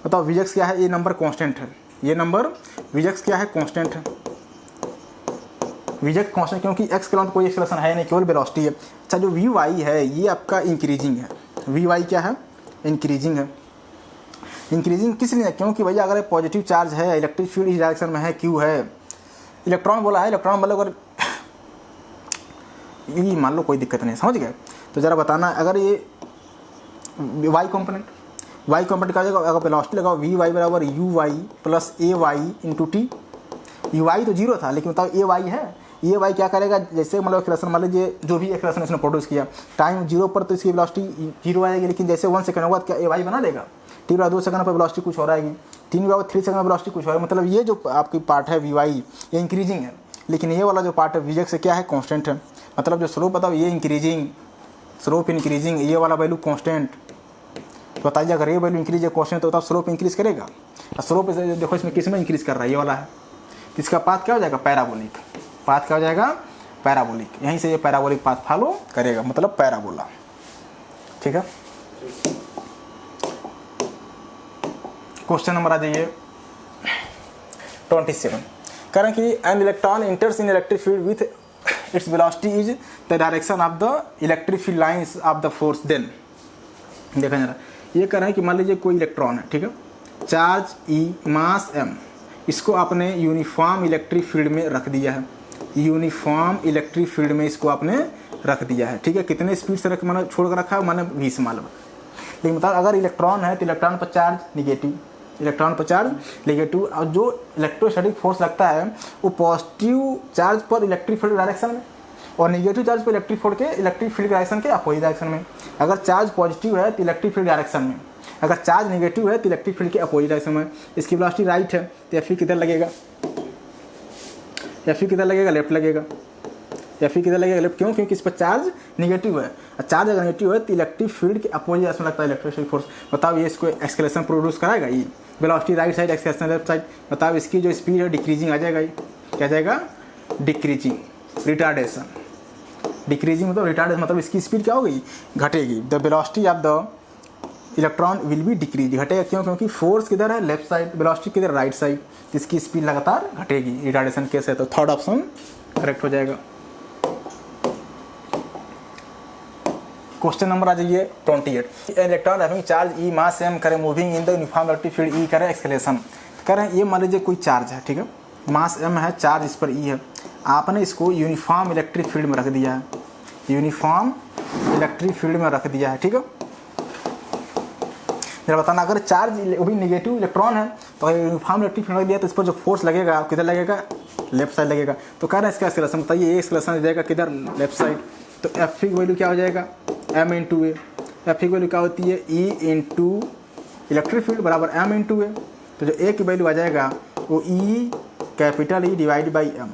बताओ vx क्या है? ये नंबर कॉन्स्टेंट है, ये नंबर vx क्या है? कॉन्स्टेंट है। vx कॉन्स्टेंट क्योंकि x के अलॉन्ग कोई एक्सेलरेशन है नहीं, केवल वेलोसिटी है। अच्छा जो vy है ये आपका इंक्रीजिंग है, vy क्या है? इंक्रीजिंग है। इंक्रीजिंग किस लिए? क्योंकि भैया अगर पॉजिटिव चार्ज है, इलेक्ट्रिक फील्ड इस डायरेक्शन में है, q है, इलेक्ट्रॉन बोला है, इलेक्ट्रॉन मतलब अगर ये मान लो कोई दिक्कत नहीं, समझ गए। तो ज़रा बताना अगर ये y वाई कॉम्पोनेंट क्या हो जाएगा, अगर वेलोसिटी लगाओ वी वाई बराबर u y plus a y into t. U y तो जीरो था, लेकिन बताओ ए वाई है, ये वाई क्या करेगा, जैसे मतलब एक्सेलरेशन मान लीजिए जो भी एक्सेलरेशन इसने प्रोड्यूस किया टाइम जीरो पर तो इसकी वेलोसिटी जीरो आएगी, लेकिन जैसे 1 सेकंड होगा क्या ए वाई बना देगा, टी बराबर 2 सेकंड पर वेलोसिटी कुछ हो रहेगी, 3 बराबर 3 सेकंड पर वेलोसिटी कुछ हो रहा है। मतलब ये जो आपकी पार्ट है वी वाई ये इंक्रीजिंग है, लेकिन ये वाला जो पार्ट है वी एक्स से क्या है, कॉन्स्टेंट है। मतलब जो स्लोप बताओ ये इंक्रीजिंग, स्लोप इंक्रीजिंग, ये वाला वैल्यू कॉन्स्टेंट। तो बताइए अगर ये वैल्यू इंक्रीज है कॉन्स्टेंट तो बताओ स्लोप इंक्रीज करेगा। स्लोप देखो इसमें किस में इंक्रीज कर रहा है, ये वाला है, इसका पाथ क्या हो जाएगा, पैराबोलिक। पाथ क्या हो जाएगा, पैराबोलिक। यहीं से ये पैराबोलिक पाथ फॉलो करेगा, मतलब पैराबोला। ठीक है, क्वेश्चन नंबर आ जाइए 27। कह रहे हैं कि an electron enters in electric field with its velocity is the direction of the electric field lines of the force. Then देखा जा रहा है, ये कह रहा है कि मान लीजिए कोई इलेक्ट्रॉन है, ठीक है, चार्ज ई मास एम, इसको आपने यूनिफॉर्म इलेक्ट्रिक फील्ड में रख दिया है, यूनिफॉर्म इलेक्ट्रिक फील्ड में इसको आपने रख दिया है। ठीक है, कितने स्पीड से रख मैंने छोड़ कर रखा है, मैंने 20 मालूम। लेकिन मतलब अगर इलेक्ट्रॉन है तो इलेक्ट्रॉन पर चार्ज निगेटिव, इलेक्ट्रॉन पर चार्ज निगेटिव, और जो इलेक्ट्रोस्टैटिक फोर्स लगता है वो पॉजिटिव चार्ज पर इलेक्ट्रिक फील्ड डायरेक्शन में और निगेटिव चार्ज पर इलेक्ट्रिक फील्ड डायरेक्शन के अपोजिट डायरेक्शन में। अगर चार्ज पॉजिटिव है तो इलेक्ट्रिक फील्ड डायरेक्शन में, अगर चार्ज नेगेटिव है तो इलेक्ट्रिक फील्ड के अपोजिट डायरेक्शन में। इसकी वेलोसिटी राइट है तो एफ किधर लगेगा, एफ किधर लगेगा, लेफ्ट लगेगा। एफ किधर लगेगा, लेफ्ट। क्यों, क्योंकि इस पर चार्ज नेगेटिव है, और चार्ज अगर नेगेटिव है तो इलेक्ट्रिक फील्ड के अपोजिट डायरेक्शन लगता है इलेक्ट्रिक फोर्स। बताओ ये इसको एक्सेलरेशन प्रोड्यूस कराएगा, ये velocity right side, acceleration left side. बताओ इसकी जो स्पीड है डिक्रीजिंग आ जाएगा, ये क्या जाएगा, डिक्रीजिंग, रिटार्डेशन। डिक्रीजिंग मतलब रिटार्डेशन, मतलब इसकी स्पीड क्या हो गई, घटेगी। The velocity of the electron will be decrease, घटेगा। क्यों, क्योंकि फोर्स किधर है, लेफ्ट साइड, वेलोसिटी किधर, राइट साइड, इसकी स्पीड लगातार घटेगी। रिटार्डेशन केस है, तो थर्ड ऑप्शन करेक्ट हो जाएगा। क्वेश्चन नंबर आ जाइए 28। इलेक्ट्रॉन हैविंग चार्ज ई मास एम करे moving in the uniform electric field E करे एक्सेलरेशन। कह रहे हैं ये मान लीजिए कोई चार्ज है, ठीक है, मास एम है, चार्ज इस पर ई है, आपने इसको यूनिफॉर्म इलेक्ट्रिक फील्ड में रख दिया है, यूनिफॉर्म इलेक्ट्रिक फील्ड में रख दिया है। ठीक है, जरा बताना, अगर चार्ज वो भी निगेटिव इलेक्ट्रॉन है तो यूनिफॉर्म इलेक्ट्रिक फील्ड में दिया तो इस पर जो फोर्स लगेगा किधर लगेगा, लेफ्ट साइड लगेगा। तो कह रहे हैं इसका एक्सेलरेशन बताइए, ये एक्सेलरेशन जाएगा किधर, लेफ्ट साइड। तो एफ की वैल्यू क्या हो जाएगा, एम इंटू ए। एफ की वैल्यू क्या होती है, ई इंटू इलेक्ट्रिक फील्ड बराबर एम इंटू ए। तो जो ए की वैल्यू आ जाएगा वो e capital E divide by m.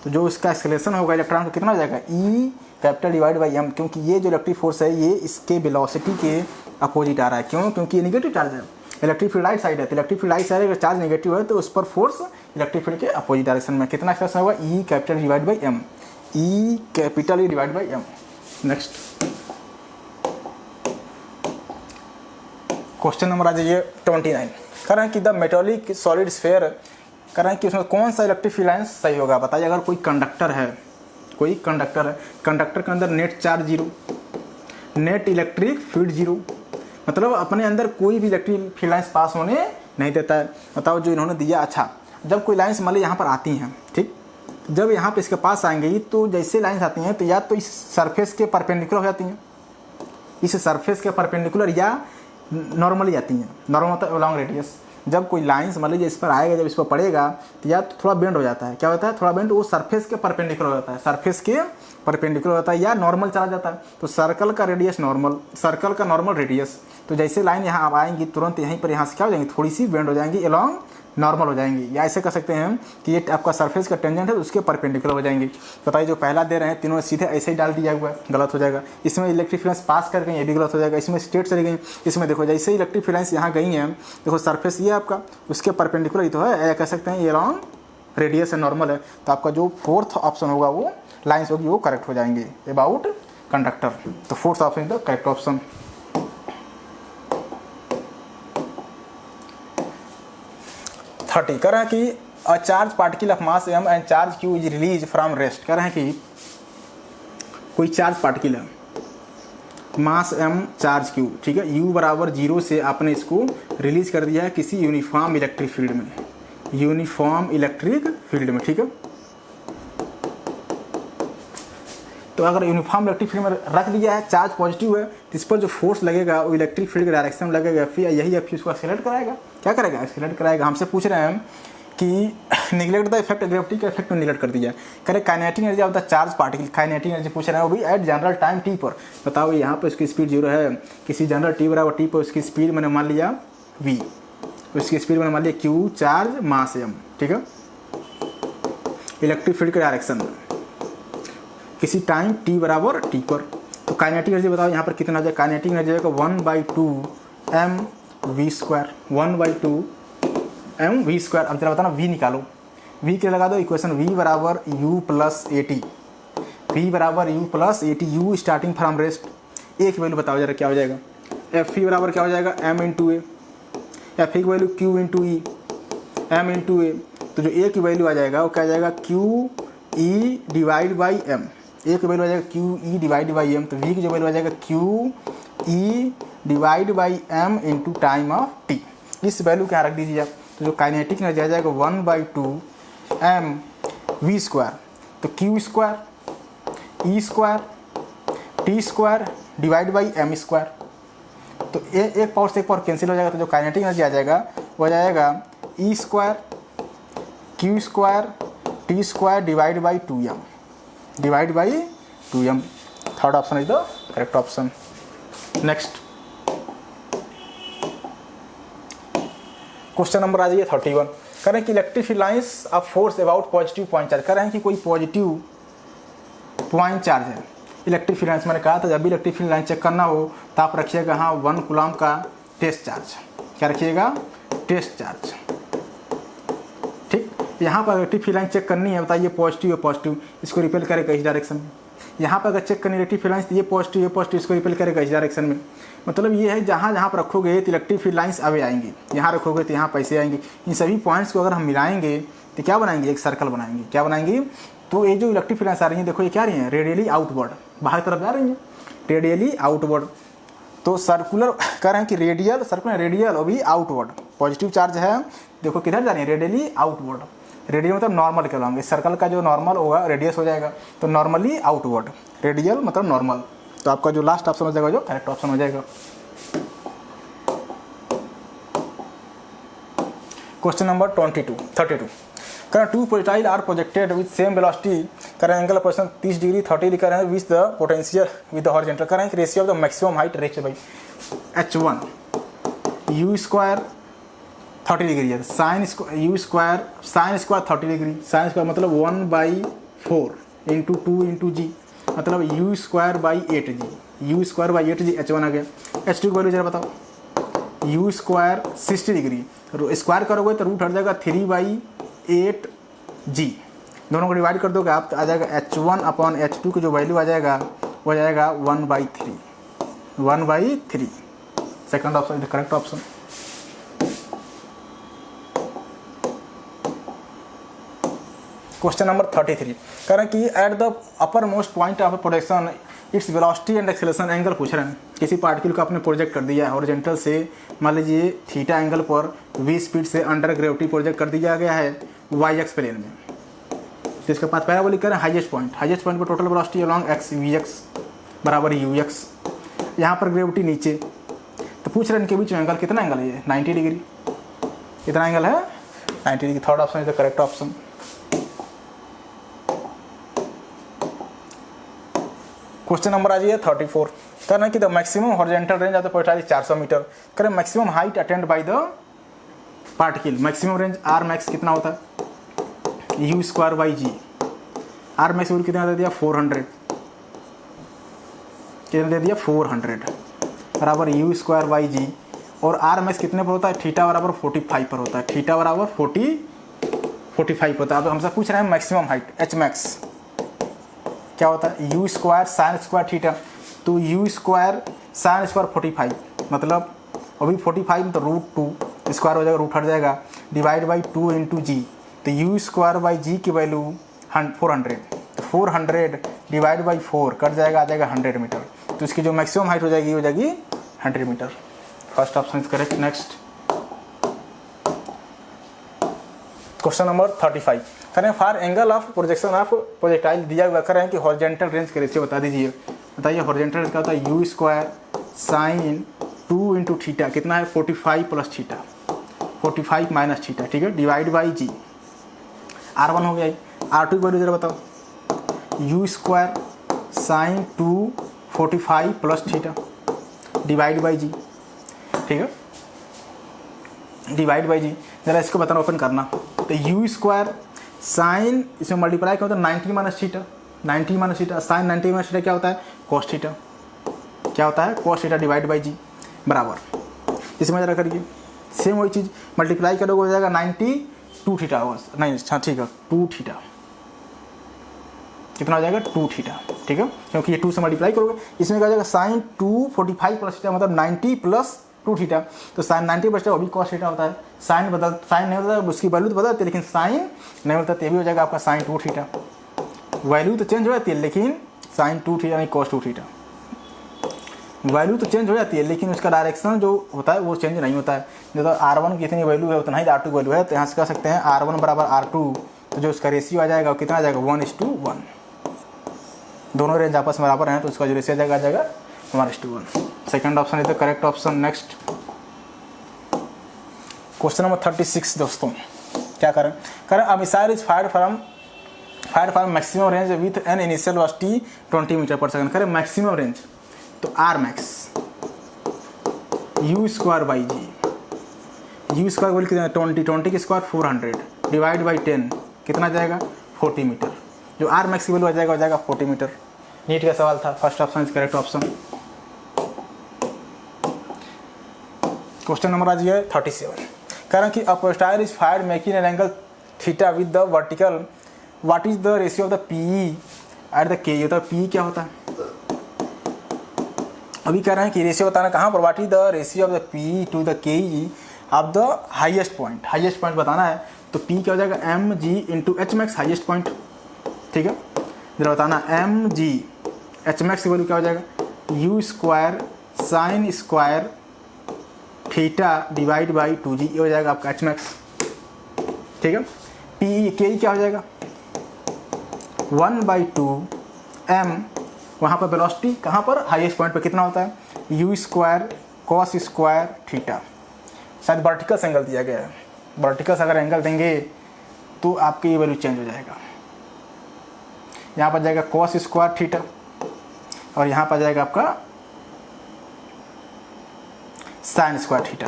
तो जो इसका एक्सेलरेशन होगा इलेक्ट्रॉन का कितना हो जाएगा, e capital divide by m, क्योंकि ये जो इलेक्ट्रिक फोर्स है ये इसके वेलोसिटी के अपोजिट आ रहा है। क्यों, क्योंकि ये निगेटिव चार्ज है, इलेक्ट्रिक फील्ड राइट साइड है, तो इलेक्ट्रिक फील्ड राइट साइड अगर चार्ज नेगेटिव है तो उस पर फोर्स इलेक्ट्रिक फील्ड के अपोजिट डायरेक्शन में। कितना एक्सेलरेशन होगा, E capital divide by M, E capital E divide by M. Next question number आ जाइए 29। कह रहे हैं कि द मेटालिक सॉलिड स्फेयर, कह रहे हैं कि उसमें कौन सा इलेक्ट्रिक फील्ड लाइन सही होगा। बताइए, अगर कोई कंडक्टर है, कोई कंडक्टर है, कंडक्टर के अंदर net charge zero, net electric field zero, मतलब अपने अंदर कोई भी इलेक्ट्रिक फील्ड लाइन्स पास होने नहीं देता है। बताओ जो इन्होंने दिया। अच्छा, जब कोई लाइन्स मान ली यहाँ पर आती हैं, ठीक, जब यहाँ पे इसके पास आएंगी तो जैसे लाइन्स आती हैं तो या तो इस सरफेस के परपेंडिकुलर हो जाती हैं, इस सरफेस के परपेंडिकुलर, या नॉर्मली आती हैं, नॉर्मल मतलब लॉन्ग रेडियस। जब कोई लाइन्स मान लीजिए इस पर आएगा, जब इस पर पड़ेगा तो या तो थोड़ा बेंड हो जाता है, क्या होता है, थोड़ा बेंड, वो सरफेस के परपेंडिकुलर हो जाता है, सरफेस के परपेंडिकुलर होता है, या नॉर्मल चला जाता है। तो सर्कल का रेडियस नॉर्मल, सर्कल का नॉर्मल रेडियस। तो जैसे लाइन यहाँ अब आएंगी तुरंत यहीं पर यहाँ से क्या हो जाएंगी, थोड़ी सी बेंड हो जाएंगी, अलॉन्ग नॉर्मल हो जाएंगी। या ऐसे कर सकते हैं कि ये आपका सरफेस का टेंजेंट है तो उसके परपेंडिकुलर हो जाएंगी। बताइए जो पहला दे रहे हैं तीनों सीधे ऐसे ही डाल दिया हुआ है, गलत हो जाएगा। इसमें इलेक्ट्रिक फील्ड पास कर गई, ये भी गलत हो जाएगा। इसमें स्ट्रेट चली गई, इसमें देखो जैसे इलेक्ट्रिक फील्ड लाइन्स यहाँ गई हैं, देखो सरफेस ये आपका उसके परपेंडिकुलर ही तो है, या कह सकते हैं ये लॉन्ग रेडियस है, नॉर्मल है। तो आपका जो फोर्थ ऑप्शन होगा वो लाइन्स होगी वो करेक्ट हो जाएंगे अबाउट कंडक्टर। तो fourth option is the correct option. Thirty कह रहे हैं कि a charge particle of mass m and charge q is release from rest. कह रहे हैं कि कोई चार्ज पार्टिकल है, मास एम चार्ज क्यू, ठीक है, यू बराबर 0 से आपने इसको रिलीज कर दिया है किसी यूनिफॉर्म इलेक्ट्रिक फील्ड में, यूनिफॉर्म इलेक्ट्रिक फील्ड में, ठीक है। तो अगर यूनिफॉर्म इलेक्ट्रिक फील्ड में रख दिया है, चार्ज पॉजिटिव है, तो इस पर जो फोर्स लगेगा वो इलेक्ट्रिक फील्ड के डायरेक्शन में लगेगा, फिर यही एफ उसको एक्सीलरेट कराएगा। क्या करेगा? एक्सीलरेट कराएगा। हमसे पूछ रहे हैं कि निगलेक्ट द इफेक्ट, ग्रेविटी का इफेक्ट में निगलेक्ट कर दिया, करे kinetic energy of the charge particle, kinetic energy पूछ रहे हैं वो भी एट जनरल टाइम टी पर। बताओ यहाँ पर उसकी स्पीड 0 है, किसी जनरल टी बराबर टी पर उसकी स्पीड मैंने मान लिया v, उसकी स्पीड मैंने मान लिया q, चार्ज मास m, ठीक है, इलेक्ट्रिक फील्ड के डायरेक्शन में किसी टाइम t बराबर t पर। तो काइनेटिक एनर्जी बताओ यहाँ पर कितना आ जाए? काइनेटिक एनर्जी आएगा 1/2 mv², 1/2 mv²। अब जरा बताना v निकालो, v के लगा दो इक्वेशन, v बराबर u प्लस AT, v बराबर u plus AT, u starting from rest. a की वैल्यू बताओ जरा क्या हो जाएगा? F बराबर क्या हो जाएगा? m इंटू ए, F की value q into E, m into a. तो जो a की वैल्यू आ जाएगा वो क्या आ जाएगा? q e divide by m, a की वैल्यू आ जाएगा q e divide by m। तो v की जो वैल्यू आ जाएगा q e divide by m into time of t। इस वैल्यू क्या रख दीजिए आप, तो जो काइनेटिक एनर्जी आ जाएगा 1/2 mv², तो q² e² t² divide by m²। तो एक पावर से एक पावर कैंसिल हो जाएगा, तो जो काइनेटिक एनर्जी आ जाएगा वो आ जाएगा e² q² t² divide by 2m, divide by 2m। Third option is the correct option. Next question number आ जाइए 31। कह रहे हैं कि electric field lines of force about positive point charge. कह रहे हैं कि कोई पॉजिटिव पॉइंट चार्ज है इलेक्ट्रिक फील्ड लाइंस। मैंने कहा था जब भी इलेक्ट्रिक फील्ड लाइन चेक करना हो तो आप रखिएगा हाँ 1 कूलम का टेस्ट चार्ज। क्या रखिएगा? Test charge. ठीक, यहाँ पर इलेक्ट्रिक फील्ड लाइन चेक करनी है, बताइए पॉजिटिव है, पॉजिटिव, इसको रिपेल करेगा इस डायरेक्शन में। यहाँ पर अगर चेक करनी इलेक्ट्रिक फील्ड लाइंस तो ये पॉजिटिव है, पॉजिटिव, इसको रिपेल करेगा इस डायरेक्शन में। मतलब ये है जहाँ जहाँ पर रखोगे तो इलेक्ट्रिक फील्ड लाइंस अवे आएंगी, यहाँ रखोगे तो यहाँ पैसे आएंगे। इन सभी पॉइंट्स को अगर हम मिलाएंगे तो क्या बनाएंगे? एक सर्कल बनाएंगे। क्या बनाएंगे? तो ये जो इलेक्ट्रिक फील्ड लाइन्स आ रही हैं, देखो ये क्या रही हैं? रेडियली आउटवर्ड, बाहर तरफ जा रही हैं, रेडियली आउटवर्ड। तो सर्कुलर कह रहे हैं कि रेडियल, सर्कुलर रेडियल और भी आउटवर्ड। पॉजिटिव चार्ज है, देखो किधर जा रही है? Radially outward. रेडियल मतलब नॉर्मल कहलाएंगे, सर्कल का जो नॉर्मल होगा रेडियस हो जाएगा, तो नॉर्मली आउटवर्ड, रेडियल मतलब नॉर्मल। तो आपका जो लास्ट ऑप्शन हो जाएगा जो करेक्ट ऑप्शन हो जाएगा। Question number 32। करें two projectile are projected with same velocity, करें एंगल ऑफ पोजीशन 30 डिग्री 30 लिखा है with the potential with the horizontal. करें ratio of the maximum height ratio by h1 u² 30 degree है, sine u² sine square 30 degree, sine square मतलब 1/4 इंटू 2 इंटू जी, मतलब u²/8g, u²/8g h1 आ गया। h2 की वैल्यू जरा बताओ। u² 60 डिग्री, स्क्वायर करोगे तो रूट हट जाएगा 3/8g, दोनों को डिवाइड कर दोगे आप तो आ जाएगा h1/h2 की जो वैल्यू आ जाएगा वो आ जाएगा 1/3। Second option is the correct option. Question number 33 कह रहे हैं कि at the upper most point of projection its velocity and acceleration angle पूछ रहे हैं। किसी पार्टिकल को आपने प्रोजेक्ट कर दिया है हॉरिजॉन्टल से, मान लीजिए थीटा एंगल पर v स्पीड से अंडर ग्रेविटी प्रोजेक्ट कर दिया गया है yx प्लेन में। तो इसके बाद पैराबोलिक करें हाईएस्ट पॉइंट पर total velocity along x vx बराबर ux, यहाँ पर ग्रेविटी नीचे। तो पूछ रहे हैं इनके बीच में एंगल कितना एंगल है? ये 90 डिग्री। कितना एंगल है? 90 degree. Third option is the correct option. Question number आ जाइए 34। कहना है कि the maximum horizontal range of the projectile 400 metre. करें maximum height attained by the particle, maximum range R max कितना होता है? u²/g। आर मैक्स कितना दे दिया? 400। कितना दे दिया? 400 बराबर u²/g। और आर मैक्स कितने पर होता है? थीटा बराबर 45 पर होता है, थीटा बराबर 45 होता है। अब हमसे पूछ रहे हैं मैक्सिमम हाइट h मैक्स क्या होता है? u² साइन स्क्वायर थीटा, तो u² साइन स्क्वायर 45 मतलब अभी 45 तो √2 स्क्वायर हो जाएगा, रूट हट जाएगा, डिवाइड बाई 2 इंटू जी। तो u²/g की वैल्यू 400, तो 400 डिवाइड बाई 4 कट जाएगा, आ जाएगा 100 मीटर। तो इसकी जो मैक्सिमम हाइट हो जाएगी 100 metre. First option is correct. Next question number 35। करें for angle of projection of projectile दिया हुआ, करें कि हॉरिजॉन्टल रेंज का रेशियो बता दीजिए। बताइए हॉरिजॉन्टल क्या होता है, you square sine 2 into theta कितना है 45 प्लस थीटा 45 माइनस थीटा, ठीक है, डिवाइड बाई जी। R1 हो गया, R2 की वैल्यू जरा बताओ, u square sine 2 45 plus theta divide by जी, ठीक है, डिवाइड बाई जी। जरा इसको बताना, ओपन करना, तो यू स्क्वायर साइन इसमें मल्टीप्लाई क्या होता है 90 minus theta, 90 minus theta, sine 90 minus theta क्या होता है कॉस थीटा, क्या होता है cos theta divide by g बराबर। इसमें जरा करिए सेम वही चीज़, मल्टीप्लाई करोगे हो जाएगा 92 थीटा होगा, नहीं हाँ ठीक है 2 थीटा, कितना हो जाएगा 2 थीटा, ठीक है, क्योंकि ये 2 से मल्टीप्लाई करोगे। इसमें क्या हो जाएगा साइन 2 45 प्लस थीटा मतलब 90 प्लस 2 थीटा, तो साइन 90 प्लस वो भी कॉस थीटा होता है। साइन नहीं होता है, उसकी वैल्यू तो बदलती है लेकिन साइन नहीं होता, तो ये भी हो जाएगा आपका साइन 2 थीटा। वैल्यू तो चेंज हो जाती है लेकिन साइन 2 थीटा नहीं कॉस 2 थीटा, वैल्यू तो चेंज हो जाती है लेकिन उसका डायरेक्शन जो होता है वो चेंज नहीं होता है। जो तो R1 की इतनी वैल्यू है उतना ही R2 वैल्यू है, तो यहाँ से कह सकते हैं R1 बराबर R2, तो जो उसका रेशियो आ जाएगा वो कितना आ जाएगा 1:1। दोनों रेंज आपस में बराबर हैं तो उसका जो रेशियो आ जाएगा 1:1। Second option is the correct option. Next question number 36 दोस्तों, क्या करें, a missile is fired from maximum range with an initial velocity 20 metre पर सेकंड। करें मैक्सिमम रेंज, तो R max you square by g, u square बोल कितना 20 की स्क्वायर 400 डिवाइड बाई 10 कितना जाएगा 40 मीटर। जो आर मैक्स की वैल्यू आ जाएगा 40 मीटर। नीट का सवाल था, first option is correct option. Question number आज ये 37, कारण कि a projectile is fired making an angle theta with the vertical, what is the ratio of the PE at the K. होता है पी क्या होता है, अभी कह रहे हैं कि रेशियो बताना कहाँ पर, what is the ratio of the P to the K of the highest point बताना है। तो पी क्या हो जाएगा m g into h max highest point, ठीक है, जरा बताना एम जी एच मैक्स की वैल्यू क्या हो जाएगा u square sine square theta divide by 2g, ये हो जाएगा आपका एच मैक्स, ठीक है। पी के क्या हो जाएगा 1/2 m, वहाँ पर वेलोसिटी कहाँ पर हाईएस्ट पॉइंट पर कितना होता है you square cos square theta. शायद वर्टिकल एंगल दिया गया है, वर्टिकल अगर एंगल देंगे तो आपकी ये वैल्यू चेंज हो जाएगा। यहाँ पर जाएगा कॉस स्क्वायर थीटा और यहाँ पर जाएगा आपका साइन स्क्वायर थीटा,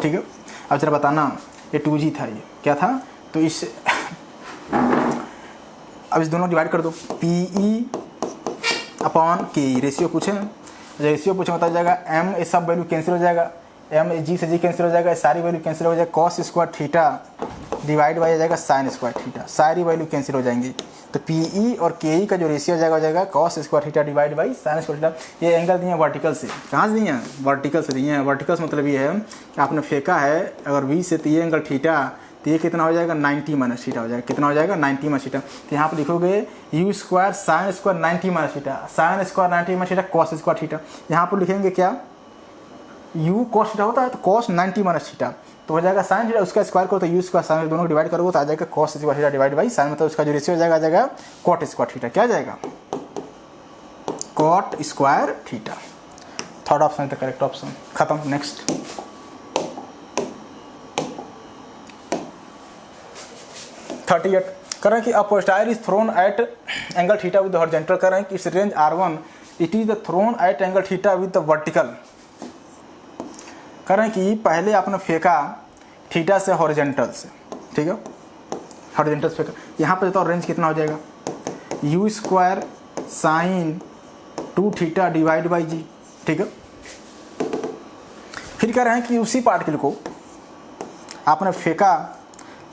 ठीक है। अब जरा बताना ये 2g था, ये क्या था, तो इस अब इस दोनों डिवाइड कर दो, पी ई अपॉन के रेशियो पूछे, रेशियो पूछे बता जाएगा m, ये सब वैल्यू कैंसिल हो जाएगा, m जी से जी कैंसिल हो जाएगा, सारी वैल्यू कैंसिल हो जाएगा, cos square theta divide by जाएगा साइन स्क्वायर थीटा, सारी वैल्यू कैंसिल हो जाएंगी। तो पी ई और के ई का जो रेशियो हो जाएगा cos square theta divide by sine square theta. ये एंगल दिए हैं वर्टिकल से, कहाँ से दिए हैं वर्टिकल से दिए हैं। वर्टिकल से मतलब ये है कि आपने फेंका है अगर v से, तो ये एंगल थीटा, तो ये कितना हो जाएगा 90 माइनस थीटा हो जाएगा, कितना हो जाएगा 90 माइनस थीटा। तो यहाँ पर लिखोगे you square sine square 90 minus theta, sine square 90 minus theta cos square theta. यहाँ पर लिखेंगे क्या यू कॉस थीटा होता है तो कॉस 90 माइनस थीटा, तो हो जाएगा साइन थीटा, उसका स्क्वायर करो तो यू स्क्वायर साइन दोनों को डिवाइड करोगे तो आ जाएगा cos square theta divide by sine, मतलब उसका जो रेशियो हो जाएगा कॉट स्क्वायर थीटा, क्या जाएगा cot square theta. Third option है करेक्ट ऑप्शन, खत्म। नेक्स्ट 38, करें कि a projectile is thrown at angle theta with the horizontal, करें कि its range R1 it is the thrown at angle theta with the vertical. करें कि पहले आपने फेंका थीटा से हॉरिजॉन्टल से, ठीक है, हॉरिजॉन्टल से फेंका, यहाँ पर बताओ रेंज कितना हो जाएगा u square sine 2 theta divide by जी, ठीक है। फिर कह रहे हैं कि उसी पार्टिकल को आपने फेंका,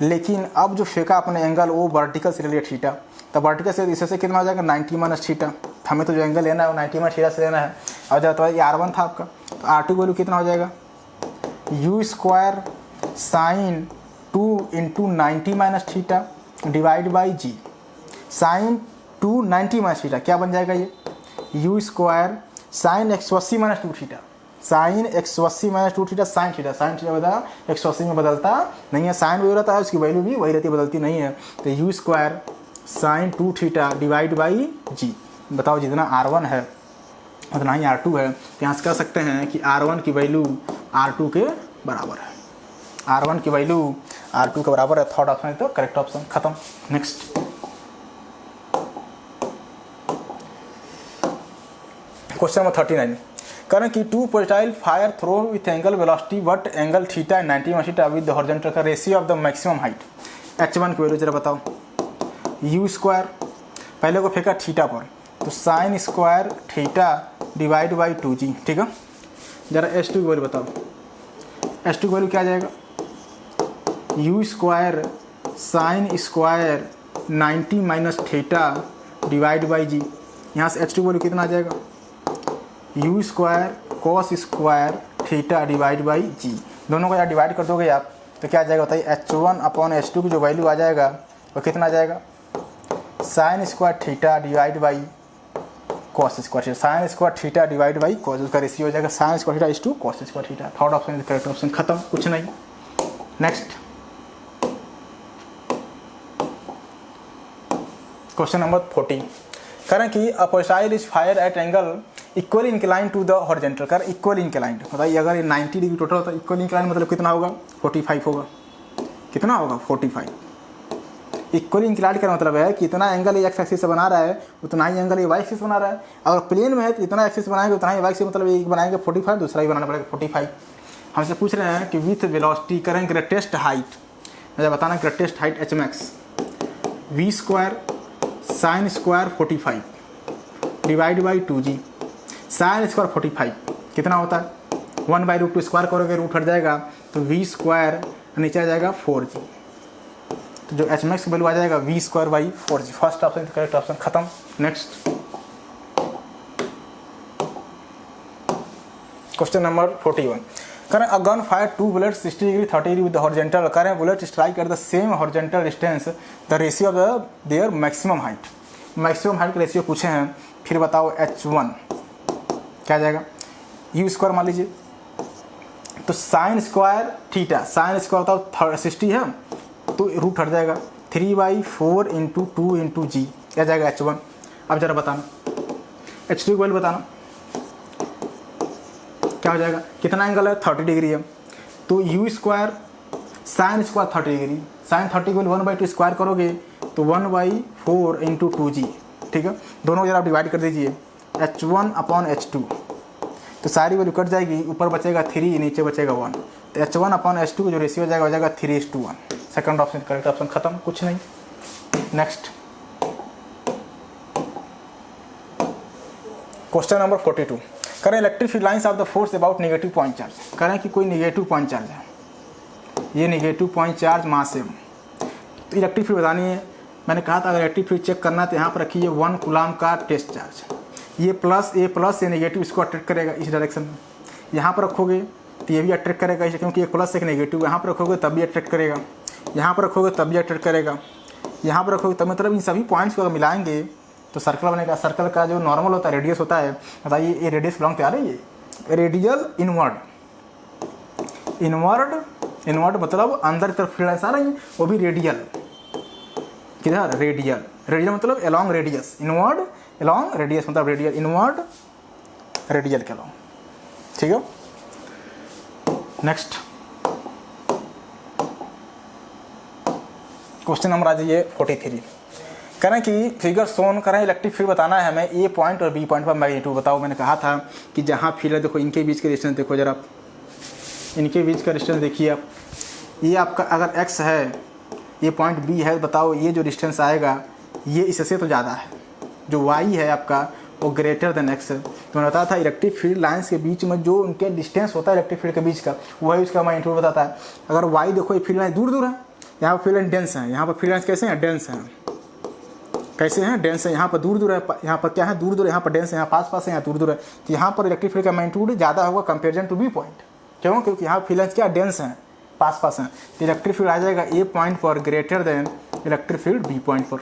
लेकिन अब जो फेंका अपने एंगल वो वर्टिकल से ले लिया थीटा, तो वर्टिकल से इससे कितना हो जाएगा 90 माइनस थीटा। हमें तो जो एंगल लेना है वो 90 माइनस थीटा से लेना है। और जब ये R1 था आपका, तो R2 वैल्यू कितना हो जाएगा u square sine 2 into 90 minus theta divide by g, sine 2 90 minus theta क्या बन जाएगा ये u square sine 180 minus 2 theta, sine 180 minus 2 theta sine theta बता 180 में बदलता नहीं है, साइन वही रहता है, उसकी वैल्यू भी वही रहती है, बदलती नहीं है। तो u square sine 2 theta divide by g. बताओ जितना R1 है उतना ही R2 है, तो यहाँ से कह सकते हैं कि R1 की वैल्यू R2 के बराबर है। R1 की वैल्यू R2 के बराबर है। थर्ड ऑप्शन है तो करेक्ट ऑप्शन, खत्म। Next question number 39। करें कि 2 projectile fire throw with angle velocity what angle theta 90 theta with horizontal का ratio of the maximum height. H1 की वैल्यू जरा बताओ। यू स्क्वायर पहले को फेंका थीटा पर, तो sign square theta divide by 2g, ठीक है। जरा H2 की वैल्यू बताओ। H2 की वैल्यू क्या आ जाएगा, u square sine square 90 minus theta divide by g. यहाँ से H2 की वैल्यू कितना आ जाएगा, u square cos square theta divide by g. दोनों को यार डिवाइड कर दोगे आप तो क्या आ जाएगा बताइए, H1 अपॉन H2 की जो वैल्यू आ जाएगा वो कितना आ जाएगा, sine square theta divide by cos square theta. Sine square theta divide by cos, उसका रेशियो हो जाएगा sine square theta is to cos square theta. Third option correct option, खत्म, कुछ नहीं। Next question number 40। करें कि a projectile is fire at angle equally incline to the horizontal. कर इक्वली इंक्लाइंड बताइए, अगर ये 90 डिग्री टोटल होता है, इक्वली इंक्लाइंड मतलब कितना होगा, 45 होगा। कितना होगा, 45। इक्वली इंक्लाइंड का मतलब है कि इतना एंगल ये एक्स एक्सिस से बना रहा है उतना ही एंगल ये वाई एक्सिस बना रहा है। अगर प्लेन में है तो इतना एक्सिस बनाएंगे उतना ही वाई एक्सिस, मतलब एक बनाएंगे 45, दूसरा ही बनाना पड़ेगा 45। हमसे पूछ रहे हैं कि विथ वेलोसिटी करें ग्रेटेस्ट हाइट, मुझे बताना greatest height H max. V square sine square 45 divide by 2g। Sine square 45 कितना होता है, 1/√2 स्क्वायर करोगे रूट हट जाएगा तो वी स्क्वायर नीचे आ जाएगा 4g। तो जो एच मैक्स की वैल्यू आ जाएगा v square by 4g। First option correct option, खत्म। Next question number 41। करें a gun fire 2 bullets 60 degree 30 degree with horizontal. करें bullet strike at the same horizontal distance the ratio of their maximum height. Maximum height का रेशियो पूछे हैं, फिर बताओ H1 क्या आ जाएगा, यू स्क्वायर मान लीजिए, तो sign square theta, sine square बताओ 60 है तो रूट हट जाएगा 3/4 इंटू 2 इंटू जी, क्या जाएगा H1। अब जरा बताना H2 की वैल्यू बताना क्या हो जाएगा, कितना एंगल है 30 डिग्री है, तो u square sine square 30 degree, sine 30 को 1/2 स्क्वायर करोगे तो 1/4 इंटू 2g, ठीक है। दोनों जरा आप डिवाइड कर दीजिए, H1 अपॉन H2, तो सारी वैल्यू कट जाएगी, ऊपर बचेगा 3 नीचे बचेगा 1, तो H1 अपॉन H2 का जो रेशियो हो जाएगा हो जाएगा 3:1। सेकंड ऑप्शन करेक्ट ऑप्शन, खत्म, कुछ नहीं। Next question number 42। करें electric field lines of the force about negative point charge. करें कि कोई नेगेटिव पॉइंट चार्ज है, ये नेगेटिव पॉइंट चार्ज मास है, तो इलेक्ट्रिक फील्ड बतानी है। मैंने कहा था अगर इलेक्ट्रिक फील्ड चेक करना है तो यहाँ पर रखिए 1 कूलम का टेस्ट चार्ज, ये प्लस ये नेगेटिव इसको अट्रैक्ट करेगा इस डायरेक्शन में, यहाँ पर रखोगे तो ये भी अट्रैक्ट करेगा इसे, क्योंकि एक प्लस एक नेगेटिव, यहाँ पर रखोगे तब भी अट्रैक्ट करेगा, यहाँ पर रखोगे तब भी अट्रैक्ट करेगा, यहाँ पर रखोगे तब, मतलब इन सभी पॉइंट्स को अगर मिलाएंगे तो सर्कल बनेगा। सर्कल का जो नॉर्मल होता है रेडियस होता है, बताइए ये रेडियस बिलोंग आ रही है रेडियल इनवर्ड, इनवर्ड मतलब अंदर की तरफ फील्ड लाइंस आ रही है, वो भी रेडियल, किधर रेडियल, रेडियल मतलब along radius, inward along radius मतलब रेडियल, इनवर्ड रेडियल के अलॉन्ग, ठीक है। नेक्स्ट क्वेश्चन नंबर आ जाइए 43। करें कि फिगर सोन करें इलेक्ट्रिक फील्ड बताना है हमें, ए पॉइंट और बी पॉइंट पर मैग्नीट्यूड बताओ। मैंने कहा था कि जहाँ फील्ड है देखो इनके बीच का डिस्टेंस देखो जरा, इनके बीच का डिस्टेंस देखिए आप, ये आपका अगर x है ये पॉइंट B है, बताओ ये जो डिस्टेंस आएगा ये इससे तो ज़्यादा है, जो y है आपका वो ग्रेटर देन x है। तो मैंने बताया था इलेक्ट्रिक फील्ड लाइंस के बीच में जो उनके डिस्टेंस होता है इलेक्ट्रिक फील्ड के बीच का, वही उसका मैग्नीट्यूड बताता है। अगर y देखो ये फील्ड लाइन दूर दूर है, यहाँ पर फील्ड लाइन डेंस है, यहाँ पर फील्ड लाइन्स कैसे हैं, डेंस हैं, कैसे हैं, डेंस है, यहाँ पर दूर दूर है, यहाँ पर क्या है दूर दूर, यहाँ पर डेंस है, यहाँ पास पास है, यहाँ दूर दूर है, तो यहाँ पर इलेक्ट्रिक फील्ड का मैग्नीट्यूड ज़्यादा होगा कंपेरिजन टू बी पॉइंट। क्यों, क्योंकि यहाँ फील्ड लाइन्स क्या डेंस हैं, पास पास हैं, तो इलेक्ट्रिक फील्ड आ जाएगा ए पॉइंट पर greater than electric field B point पर।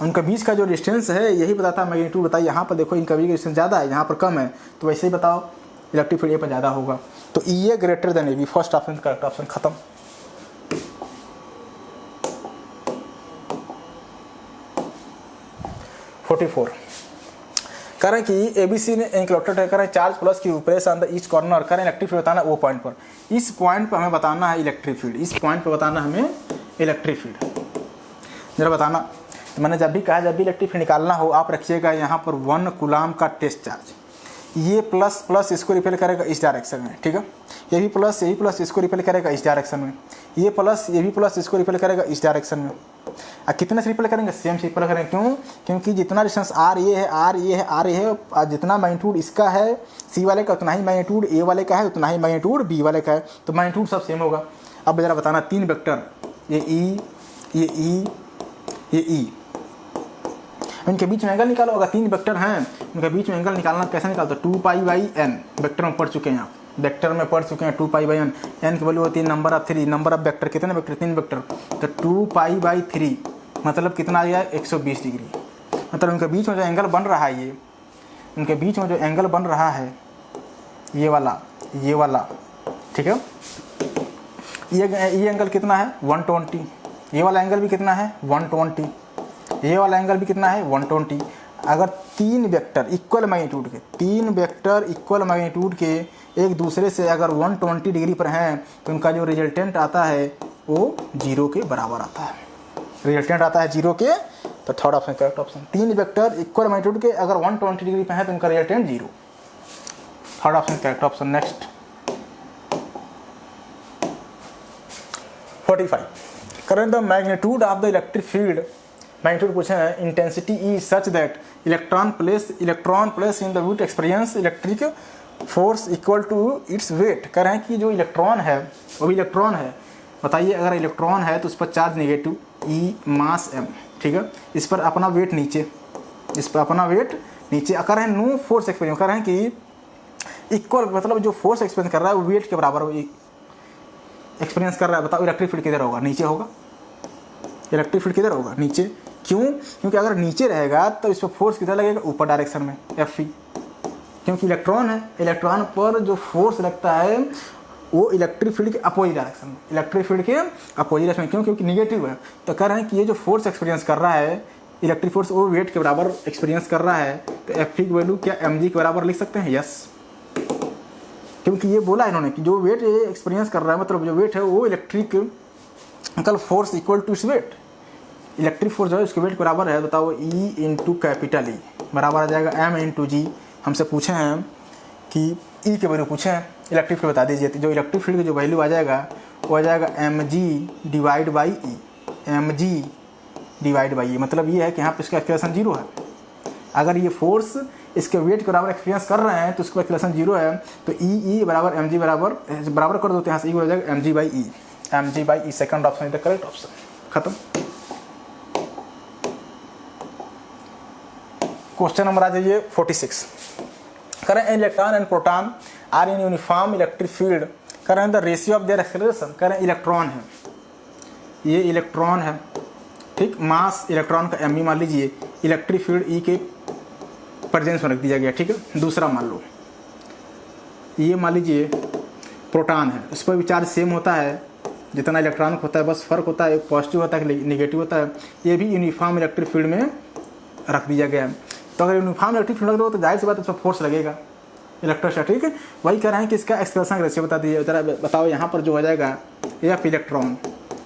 उनका बीच का जो डिस्टेंस है यही बताता है मैग्नीट्यूड। बताइए यहाँ पर देखो इनका बीच का डिस्टेंस ज़्यादा है, यहाँ पर कम है, तो वैसे ही बताओ इलेक्ट्रिक फील्ड ए पर ज़्यादा होगा। तो E A greater than A B, first option correct option, खत्म। करें कि एबीसी ने इंक्लोटेड है, करें charge plus q placed on the each corner, करें इलेक्ट्रिक फील्ड बताना वो पॉइंट पर, इस पॉइंट पर हमें बताना है इलेक्ट्रिक फील्ड, इस पॉइंट पर बताना हमें इलेक्ट्रिक फील्ड। जरा बताना, तो मैंने जब भी कहा जब भी इलेक्ट्रिक फील्ड निकालना हो आप रखिएगा यहाँ पर 1 कूलाम का टेस्ट चार्ज, ये प्लस प्लस इसको रिपेल करेगा इस डायरेक्शन में, ठीक है, ये भी प्लस इसको रिपेल करेगा इस डायरेक्शन में, ये प्लस ये भी प्लस इसको रिपेल करेगा इस डायरेक्शन में। कितने से रिपेल करेंगे? सेम से रिपेल करेंगे। क्यों? क्योंकि जितना डिस्टेंस आर ये है, आर ये है, आर ये है, और जितना मैग्नीट्यूड इसका है सी वाले का उतना ही मैग्नीट्यूड ए वाले का है, उतना ही मैग्नीट्यूड बी वाले का है, तो मैग्नीट्यूड सब सेम होगा। अब जरा बताना 3 वेक्टर, ये ई, ये ई, ये ई, इनके बीच में एंगल निकालो। अगर 3 वेक्टर हैं उनके बीच में एंगल निकालना कैसे निकालते? 2π/n, वेक्टर में पढ़ चुके हैं आप, वेक्टर में पढ़ चुके हैं 2π/n, n की वैल्यू होती है number of 3, number of vector, कितने वेक्टर? 3 वेक्टर, तो 2π/3 मतलब कितना आ गया? 120 डिग्री। मतलब उनके बीच में जो एंगल बन रहा है, ये उनके बीच में जो एंगल बन रहा है ये वाला, ठीक है, ये एंगल कितना है? 120, ये वाला एंगल भी कितना है? 120, ये वाला एंगल भी कितना है? 120। अगर 3 वेक्टर इक्वल मैग्नीट्यूड के, 3 वेक्टर इक्वल मैग्नीट्यूड के एक दूसरे से अगर 120 डिग्री पर हैं तो उनका जो रिजल्टेंट आता है वो 0 के बराबर आता है, रिजल्टेंट आता है 0 के। तो third option correct option. 3 vector equal magnitude के अगर 120 डिग्री पर हैं तो उनका resultant 0, third option correct option. Next 45, current the magnitude of the electric field, magnitude पूछे हैं, intensity E such that electron place in the weight experience electric force equal to its weight. कह रहे हैं कि जो इलेक्ट्रॉन है वो भी इलेक्ट्रॉन है, बताइए अगर इलेक्ट्रॉन है तो उस पर चार्ज नेगेटिव, ई मास एम, ठीक है, इस पर अपना वेट नीचे, इस पर अपना वेट नीचे। कह रहे हैं नो फोर्स एक्सपीरियंस, कह रहे हैं कि इक्वल मतलब जो फोर्स एक्सपीरियंस कर रहा है वो वेट के बराबर एक्सपीरियंस कर रहा है। बताओ इलेक्ट्रिक फील्ड किधर होगा? नीचे होगा। इलेक्ट्रिक फील्ड किधर होगा? नीचे। क्यों? क्योंकि अगर नीचे रहेगा तो इस पर फोर्स किधर लगेगा? ऊपर डायरेक्शन में, एफ ई, क्योंकि इलेक्ट्रॉन है, इलेक्ट्रॉन पर जो फोर्स लगता है वो इलेक्ट्रिक फील्ड के अपोजिट डायरेक्शन में, इलेक्ट्रिक फील्ड के अपोजिट डायरेक्शन में। क्यों? क्योंकि निगेटिव है। तो कह रहे हैं कि ये जो फोर्स एक्सपीरियंस कर रहा है इलेक्ट्रिक फोर्स वो वेट के बराबर एक्सपीरियंस कर रहा है, तो एफ ई की वैल्यू क्या एम जी के बराबर लिख सकते हैं? यस, क्योंकि ये बोला इन्होंने कि जो वेट ये एक्सपीरियंस कर रहा है मतलब जो वेट है वो electrical force equal to its weight, electric force जो है उसके वेट के बराबर है। बताओ ई इंटू कैपिटल ई बराबर आ जाएगा एम इंटू जी। हमसे पूछे हैं कि ई के वैल्यू पूछे हैं, इलेक्ट्रिक फील्ड बता दीजिए। जो इलेक्ट्रिक फील्ड की जो वैल्यू आ जाएगा वो आ जाएगा m g divide by E, m g divide by E. मतलब ये है कि यहाँ पर इसका एक्सप्रेशन 0 है। अगर ये फोर्स इसके वेट के बराबर एक्सपीरियंस कर रहे हैं तो उसका एक्सप्रेशन 0 है, तो ई बराबर एम जी बराबर कर दो, तो यहाँ से ई हो जाएगा m g by E, m g by E. Second option is the correct option, खत्म। क्वेश्चन नंबर आ जाइए 46, करें electron and proton are in uniform electric field, करें the ratio of their acceleration. करें इलेक्ट्रॉन है, ये इलेक्ट्रॉन है, ठीक, मास इलेक्ट्रॉन का एम ई मान लीजिए, इलेक्ट्रिक फील्ड ई के प्रेजेंस में रख दिया गया, ठीक है। दूसरा मान लो ये मान लीजिए प्रोटॉन है, उस पर भी चार्ज सेम होता है जितना इलेक्ट्रॉन होता है, बस फर्क होता है, एक पॉजिटिव होता है नेगेटिव होता है। ये भी यूनिफॉर्म इलेक्ट्रिक फील्ड में रख दिया गया है। तो अगर यूनिफॉर्म इलेक्ट्रिक फील्ड रख दो तो जाहिर सी बात उस पर फोर्स लगेगा इलेक्ट्रोस्टैटिक। वही कह रहे हैं कि इसका एक्सप्रेशन रेशियो बता दीजिए। जरा बताओ यहाँ पर जो हो जाएगा F electron,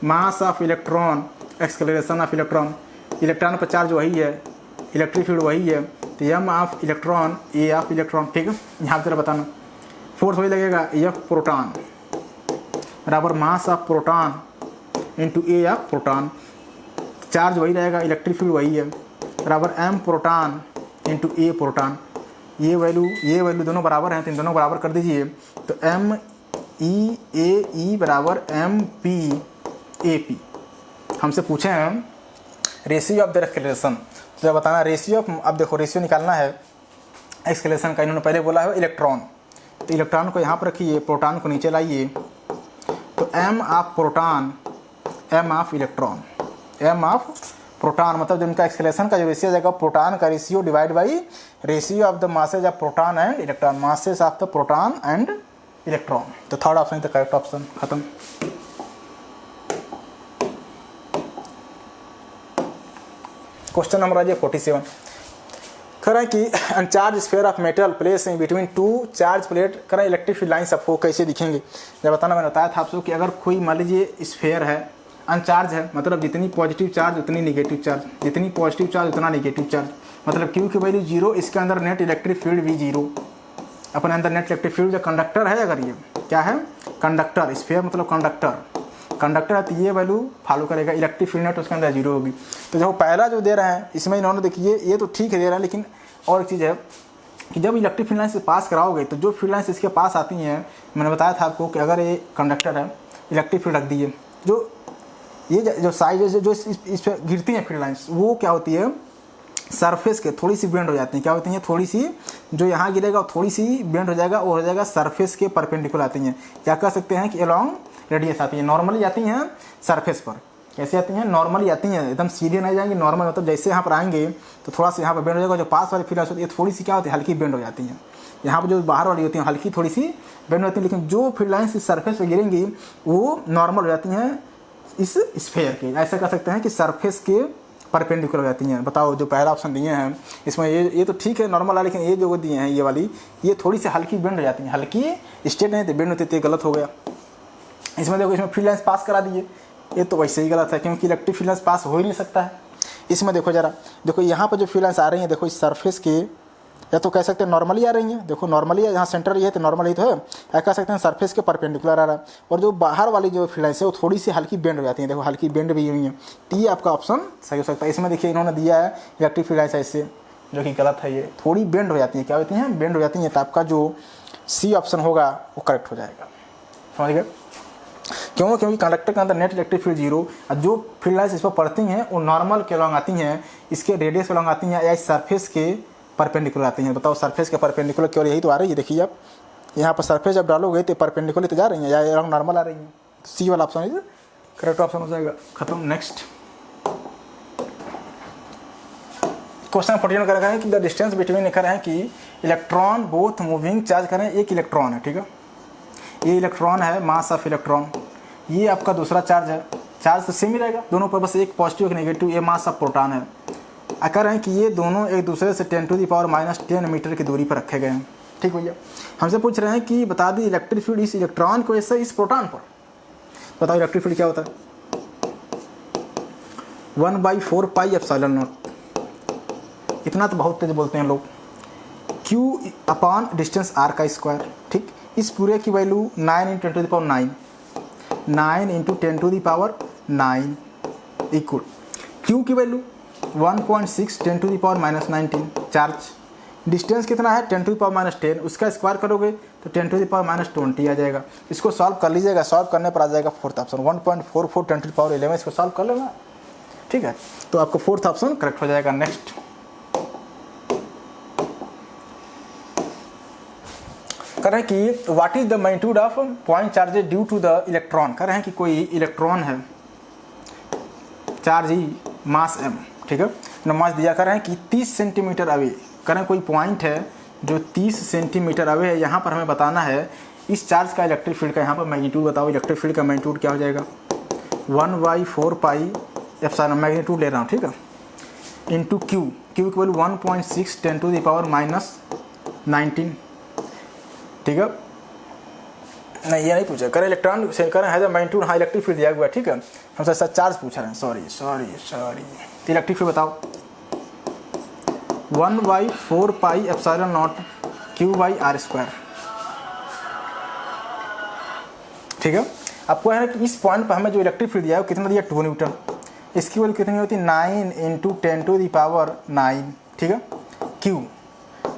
mass of electron, acceleration of electron, electron पर चार्ज वही है, इलेक्ट्रिक फील्ड वही है, तो m of electron, a of electron, ठीक है। यहाँ जरा बताना फोर्स वही लगेगा, एफ प्रोटॉन बराबर mass of proton into A of proton, charge वही रहेगा, इलेक्ट्रिक फील्ड वही है, बराबर एम प्रोटॉन इंटू ए प्रोटॉन। ये वैल्यू दोनों बराबर हैं तो इन दोनों बराबर कर दीजिए, तो एम ई ए ई बराबर एम पी ए पी। हमसे पूछे हैं रेशियो ऑफ द एक्सेलरेशन, तो बताना रेशियो ऑफ, अब देखो रेशियो निकालना है एक्सेलरेशन का। इन्होंने पहले बोला है इलेक्ट्रॉन, तो इलेक्ट्रॉन को यहाँ पर रखिए, प्रोटॉन को नीचे लाइए, तो m of proton, m of electron, m of proton, मतलब जो इनका एक्सेलरेशन का जो रेशियो जाएगा प्रोटॉन का ratio divide by ratio of the masses of proton and electron, masses of the proton and electron. तो third option is the correct option. खत्म। क्वेश्चन नंबर आज 47 कह रहा है कि uncharged sphere of metal place in between two charge plate कह रहा है इलेक्ट्रिक फील्ड लाइन्स आपको कैसे दिखेंगे। जब बताना मैंने बताया था आपको कि अगर कोई मान लीजिए स्फीयर है, अनचार्ज है, मतलब जितनी पॉजिटिव चार्ज उतनी नेगेटिव चार्ज, जितनी पॉजिटिव चार्ज उतना नेगेटिव चार्ज, मतलब क्यू की वैल्यू 0, इसके अंदर नेट इलेक्ट्रिक फील्ड भी 0, अपने अंदर नेट इलेक्ट्रिक फील्ड जो कंडक्टर है, अगर ये क्या है कंडक्टर, स्फीयर मतलब कंडक्टर है तो ये वैल्यू फॉलो करेगा, इलेक्ट्रिक फील्ड नेट उसके अंदर 0 होगी। तो जो पहला जो दे रहे हैं इसमें इन्होंने देखिए ये तो ठीक है दे रहा है, लेकिन और एक चीज़ है कि जब इलेक्ट्रिक फील्ड लाइन से पास कराओगे तो जो फील्ड लाइन इसके पास आती हैं, मैंने बताया था आपको कि अगर ये कंडक्टर है, इलेक्ट्रिक फील्ड रख दिए, जो ये जो साइड जो इस पर गिरती हैं फील्ड लाइन्स, वो क्या होती है सरफेस के थोड़ी सी बेंड हो जाती हैं। क्या होती हैं थोड़ी सी, जो यहाँ गिरेगा थोड़ी सी बेंड हो जाएगा और हो जाएगा सरफेस के परपेंडिकुलर आती हैं। क्या कह सकते हैं कि अलोंग रेडियस आती हैं, नॉर्मली आती हैं सरफेस पर। कैसे आती हैं? नॉर्मली आती हैं, एकदम सीधे नहीं जाएंगी, नॉर्मल मतलब जैसे यहाँ पर आएंगे तो थोड़ा सा यहाँ पर बेंड हो जाएगा। जो पास वाली फील्ड होती है थोड़ी सी क्या होती है हल्की बेंड हो जाती हैं। यहाँ पर जो बाहर वाली होती हैं हल्की थोड़ी सी बेंड होती है, लेकिन जो फील्ड लाइन इस सरफेस पर गिरेंगी वो नॉर्मल हो जाती हैं इस स्फीयर के। ऐसा कह सकते हैं कि सरफेस के परपेंडिकुलर हो जाती हैं। बताओ जो पहला ऑप्शन दिए हैं इसमें ये तो ठीक है नॉर्मल है, लेकिन ये जो दिए हैं ये वाली ये थोड़ी सी हल्की बेंड हो जाती हैं, हल्की स्ट्रेट नहीं थे बेंड होती तो गलत हो गया। इसमें देखो इसमें फील्ड लाइन्स पास करा दिए, ये तो वैसे ही गलत है क्योंकि इलेक्ट्रिक फील्ड लाइन्स पास हो ही नहीं सकता है। इसमें देखो जरा, देखो यहाँ पर जो फील्ड लाइन्स आ रही हैं, देखो इस सरफेस के या तो कह सकते हैं नॉर्मली आ रही हैं, देखो नॉर्मली है, यहाँ सेंटर ये है तो नॉर्मली तो है, या कह सकते हैं सरफेस के परपेंडिकुलर आ रहा है। और जो बाहर वाली जो फील्ड लाइन्स है वो थोड़ी सी हल्की बेंड हो जाती है, देखो हल्की बेंड भी हुई है। तो ये आपका ऑप्शन सही हो सकता है। इसमें देखिए इन्होंने दिया है इलेक्ट्रिक फील्ड लाइन्स ऐसे, जो कि गलत है, ये थोड़ी बेंड हो जाती है। क्या होती हैं? बेंड हो जाती हैं। तो आपका जो सी ऑप्शन होगा वो करेक्ट हो जाएगा। समझ गए? क्योंकि कंडक्टर के अंदर नेट इलेक्ट्रिक फील्ड 0, और जो फील्ड लाइन्स इस पर पड़ती हैं वो नॉर्मल के अलॉन्ग आती हैं, इसके रेडियस के अलॉन्ग आती हैं या सरफेस के परपेंडिकुलर आती हैं। बताओ सरफेस के परपेंडिकुलर क्यों? यही तो आ रही है, देखिए आप यहाँ पर सरफेस जब डालोगे तो परपेंडिकुलर तो जा रही हैं या अलॉन्ग नॉर्मल आ रही हैं। सी वाला ऑप्शन इज करेक्ट ऑप्शन हो जाएगा। खत्म। नेक्स्ट क्वेश्चन 41 कर रहा है कि द डिस्टेंस बिटवीन लिखा है कि इलेक्ट्रॉन बोथ मूविंग चार्ज करें, एक इलेक्ट्रॉन है, ठीक है, ये इलेक्ट्रॉन है, मास ऑफ इलेक्ट्रॉन, ये आपका दूसरा चार्ज है, चार्ज तो सेम ही रहेगा दोनों पर, बस एक पॉजिटिव एक नेगेटिव, ये मास ऑफ प्रोटॉन है। कह रहे हैं कि ये दोनों एक दूसरे से 10⁻⁻10 मीटर की दूरी पर रखे गए हैं। ठीक भैया, हमसे पूछ रहे हैं कि बता दी इलेक्ट्रिक फील्ड इस इलेक्ट्रॉन को ऐसे इस प्रोटॉन पर। बताओ इलेक्ट्रिक फील्ड क्या होता है? 1/4πε0, इतना तो बहुत तेज बोलते हैं लोग, Q अपॉन डिस्टेंस r का स्क्वायर। ठीक, इस पूरे की वैल्यू 9 × 10⁹ 9 × 10⁹ इक्वल Q की वैल्यू 1.6 10⁻⁻19 चार्ज, डिस्टेंस कितना है 10⁻⁻10, उसका स्क्वायर करोगे तो 10⁻⁻20 आ जाएगा। इसको सॉल्व कर लीजिएगा, सॉल्व करने पर आ जाएगा फोर्थ ऑप्शन 1.44 10⁻11, इसको सॉल्व कर लेना। ठीक है, तो आपको फोर्थ ऑप्शन करेक्ट हो जाएगा। नेक्स्ट कह रहे हैं कि what is the magnitude of point charges due to the electron. कह रहे हैं कि कोई इलेक्ट्रॉन है, चार्ज ही मास m, ठीक है, मास दिया। कर रहे हैं कि 30 सेंटीमीटर अवे, कह रहे हैं कोई पॉइंट है जो 30 सेंटीमीटर अवे है, यहाँ पर हमें बताना है इस चार्ज का इलेक्ट्रिक फील्ड का। यहाँ पर मैग्नीट्यूड बताओ, इलेक्ट्रिक फील्ड का मैग्नीट्यूड क्या हो जाएगा? 1/4πε, मैग्नीट्यूड ले रहा हूँ, ठीक है, इंटू Q की वैल्यू 1.6 10⁻⁻19। ठीक है, नहीं ये नहीं पूछा, करें इलेक्ट्रॉन से करें है मैग्नीट्यूड, हाँ इलेक्ट्रिक फील्ड दिया हुआ है। ठीक है, हमसे सर चार्ज पूछ रहे हैं, सॉरी। तो इलेक्ट्रिक फील्ड बताओ 1/4πε0 Q/r²। ठीक है, आपको है ना कि इस पॉइंट पर हमें जो इलेक्ट्रिक फील्ड दिया है वो कितना दिया? 2 न्यूटन। इसकी वैल्यू कितनी होती है? 9 × 10⁹9। ठीक है, Q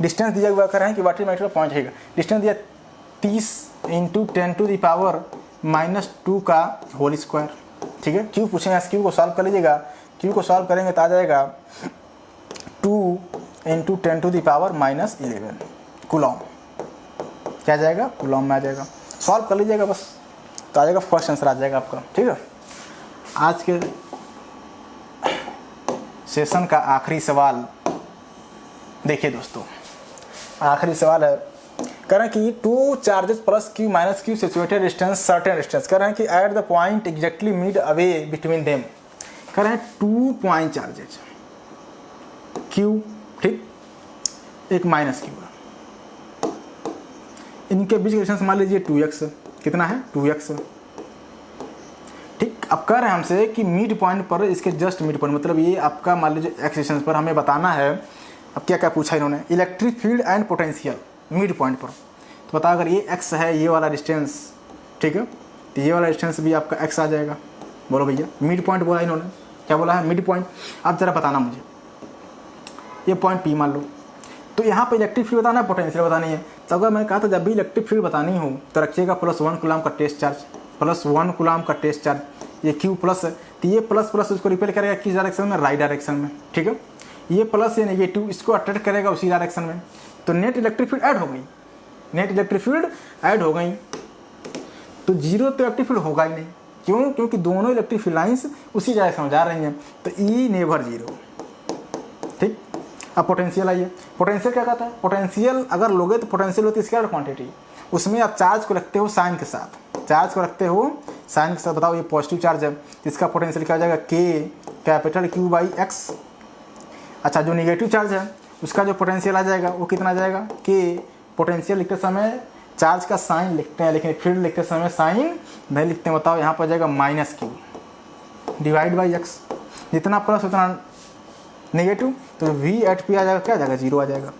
डिस्टेंस दिया हुआ कर रहे हैं कि वाटर मीटर पॉइंट है, डिस्टेंस दिया 30 × 10⁻⁻2 का होल स्क्वायर। ठीक है, क्यू पूछेंगे, क्यू को सॉल्व कर लीजिएगा, क्यू को सॉल्व करेंगे तो आ जाएगा 2 × 10⁻11 कूलॉम। क्या जाएगा? कूलॉम में आ जाएगा। सॉल्व कर लीजिएगा बस, तो आ जाएगा फर्स्ट आंसर आ जाएगा आपका। ठीक है, आज के सेशन का आखिरी सवाल देखिए दोस्तों, आखिरी सवाल है, कह रहे हैं कि two charges plus Q minus Q situated distance certain distance, कह रहे हैं कि at the point exactly mid away between them, कह रहे हैं 2 पॉइंट चार्जेज क्यू, ठीक, एक माइनस क्यू, इनके बीच का डिस्टेंस मान लीजिए 2x, कितना है 2x, ठीक। अब कह रहे हैं हमसे कि मिड पॉइंट पर, इसके जस्ट मिड पॉइंट मतलब ये आपका मान लीजिए x डिस्टेंस पर हमें बताना है। अब क्या क्या पूछा इन्होंने, electric field and potential mid point पर, तो बता अगर ये x है ये वाला डिस्टेंस, ठीक है, तो ये वाला डिस्टेंस भी आपका x आ जाएगा। बोलो भैया, मिड पॉइंट बोला इन्होंने, क्या बोला है मिड पॉइंट। अब जरा बताना मुझे, ये पॉइंट P मान लो, तो यहाँ पे इलेक्ट्रिक फील्ड बताना है, पोटेंशियल बतानी है। तो अगर मैंने कहा था जब भी इलेक्ट्रिक फील्ड बतानी हो तो रखिएगा +1 कूलम का टेस्ट चार्ज, +1 कूलम का टेस्ट चार्ज, ये Q प्लस है, तो ये प्लस प्लस उसको रिपेल करेगा किस डायरेक्शन में, राइट डायरेक्शन में, ठीक है। ये प्लस ये नेगेटिव इसको अट्रैक्ट करेगा उसी डायरेक्शन में, तो नेट इलेक्ट्रिक फील्ड ऐड हो गई, नेट इलेक्ट्रिक फील्ड ऐड हो गई। तो जीरो तो इलेक्ट्रिक फील्ड होगा ही नहीं, क्यों, क्योंकि दोनों इलेक्ट्रिक फील्ड लाइन्स उसी डायरेक्शन में जा रही हैं, तो ई नेवर जीरो, ठीक। अब पोटेंशियल आइए, पोटेंशियल क्या कहता है, पोटेंशियल अगर लोगे तो पोटेंशियल होती है स्केलर क्वांटिटी, उसमें आप चार्ज को रखते हो साइन के साथ, चार्ज को रखते हो साइन के साथ। बताओ ये पॉजिटिव चार्ज है, इसका पोटेंशियल क्या हो जाएगा, के कैपिटल Q बाई एक्स। अच्छा जो निगेटिव चार्ज है उसका जो पोटेंशियल आ जाएगा वो कितना आ जाएगा, के पोटेंशियल लिखते समय चार्ज का साइन लिखते हैं, लेकिन फील्ड लिखते समय साइन नहीं लिखते हैं। बताओ यहाँ पर आ जाएगा -Q डिवाइड बाई एक्स, जितना प्लस उतना नेगेटिव, तो V@P आ जाएगा, क्या आ जाएगा, जीरो आ जाएगा,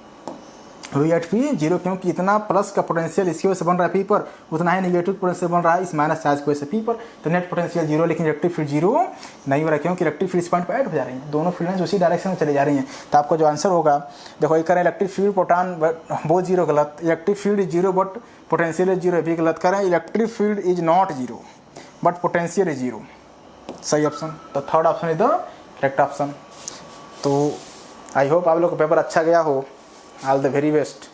V@P जीरो, क्योंकि इतना प्लस का पोटेंशियल इसकी वजह से बन रहा है P पर, उतना ही नेगेटिव पोटेंशियल बन रहा है इस माइनस चार्ज की वजह से P पर, तो नेट पोटेंशियल जीरो, लेकिन इलेक्ट्रिक फील्ड जीरो नहीं हो रहा है, क्योंकि इलेक्ट्रिक फील्ड इस पॉइंट पर ऐड हो जा रही हैं, दोनों फील्ड उसी डायरेक्शन में चली जा रही हैं। तो आपका जो आंसर होगा, देखो एक करें इलेक्ट्रिक फील्ड प्रोटॉन वो जीरो, गलत, electric field is zero but potential is zero, भी गलत करें, electric field is not zero but potential is zero, सही ऑप्शन। तो third option is the correct option. तो आई होप आप लोग का पेपर अच्छा गया हो, ऑल द वेरी बेस्ट।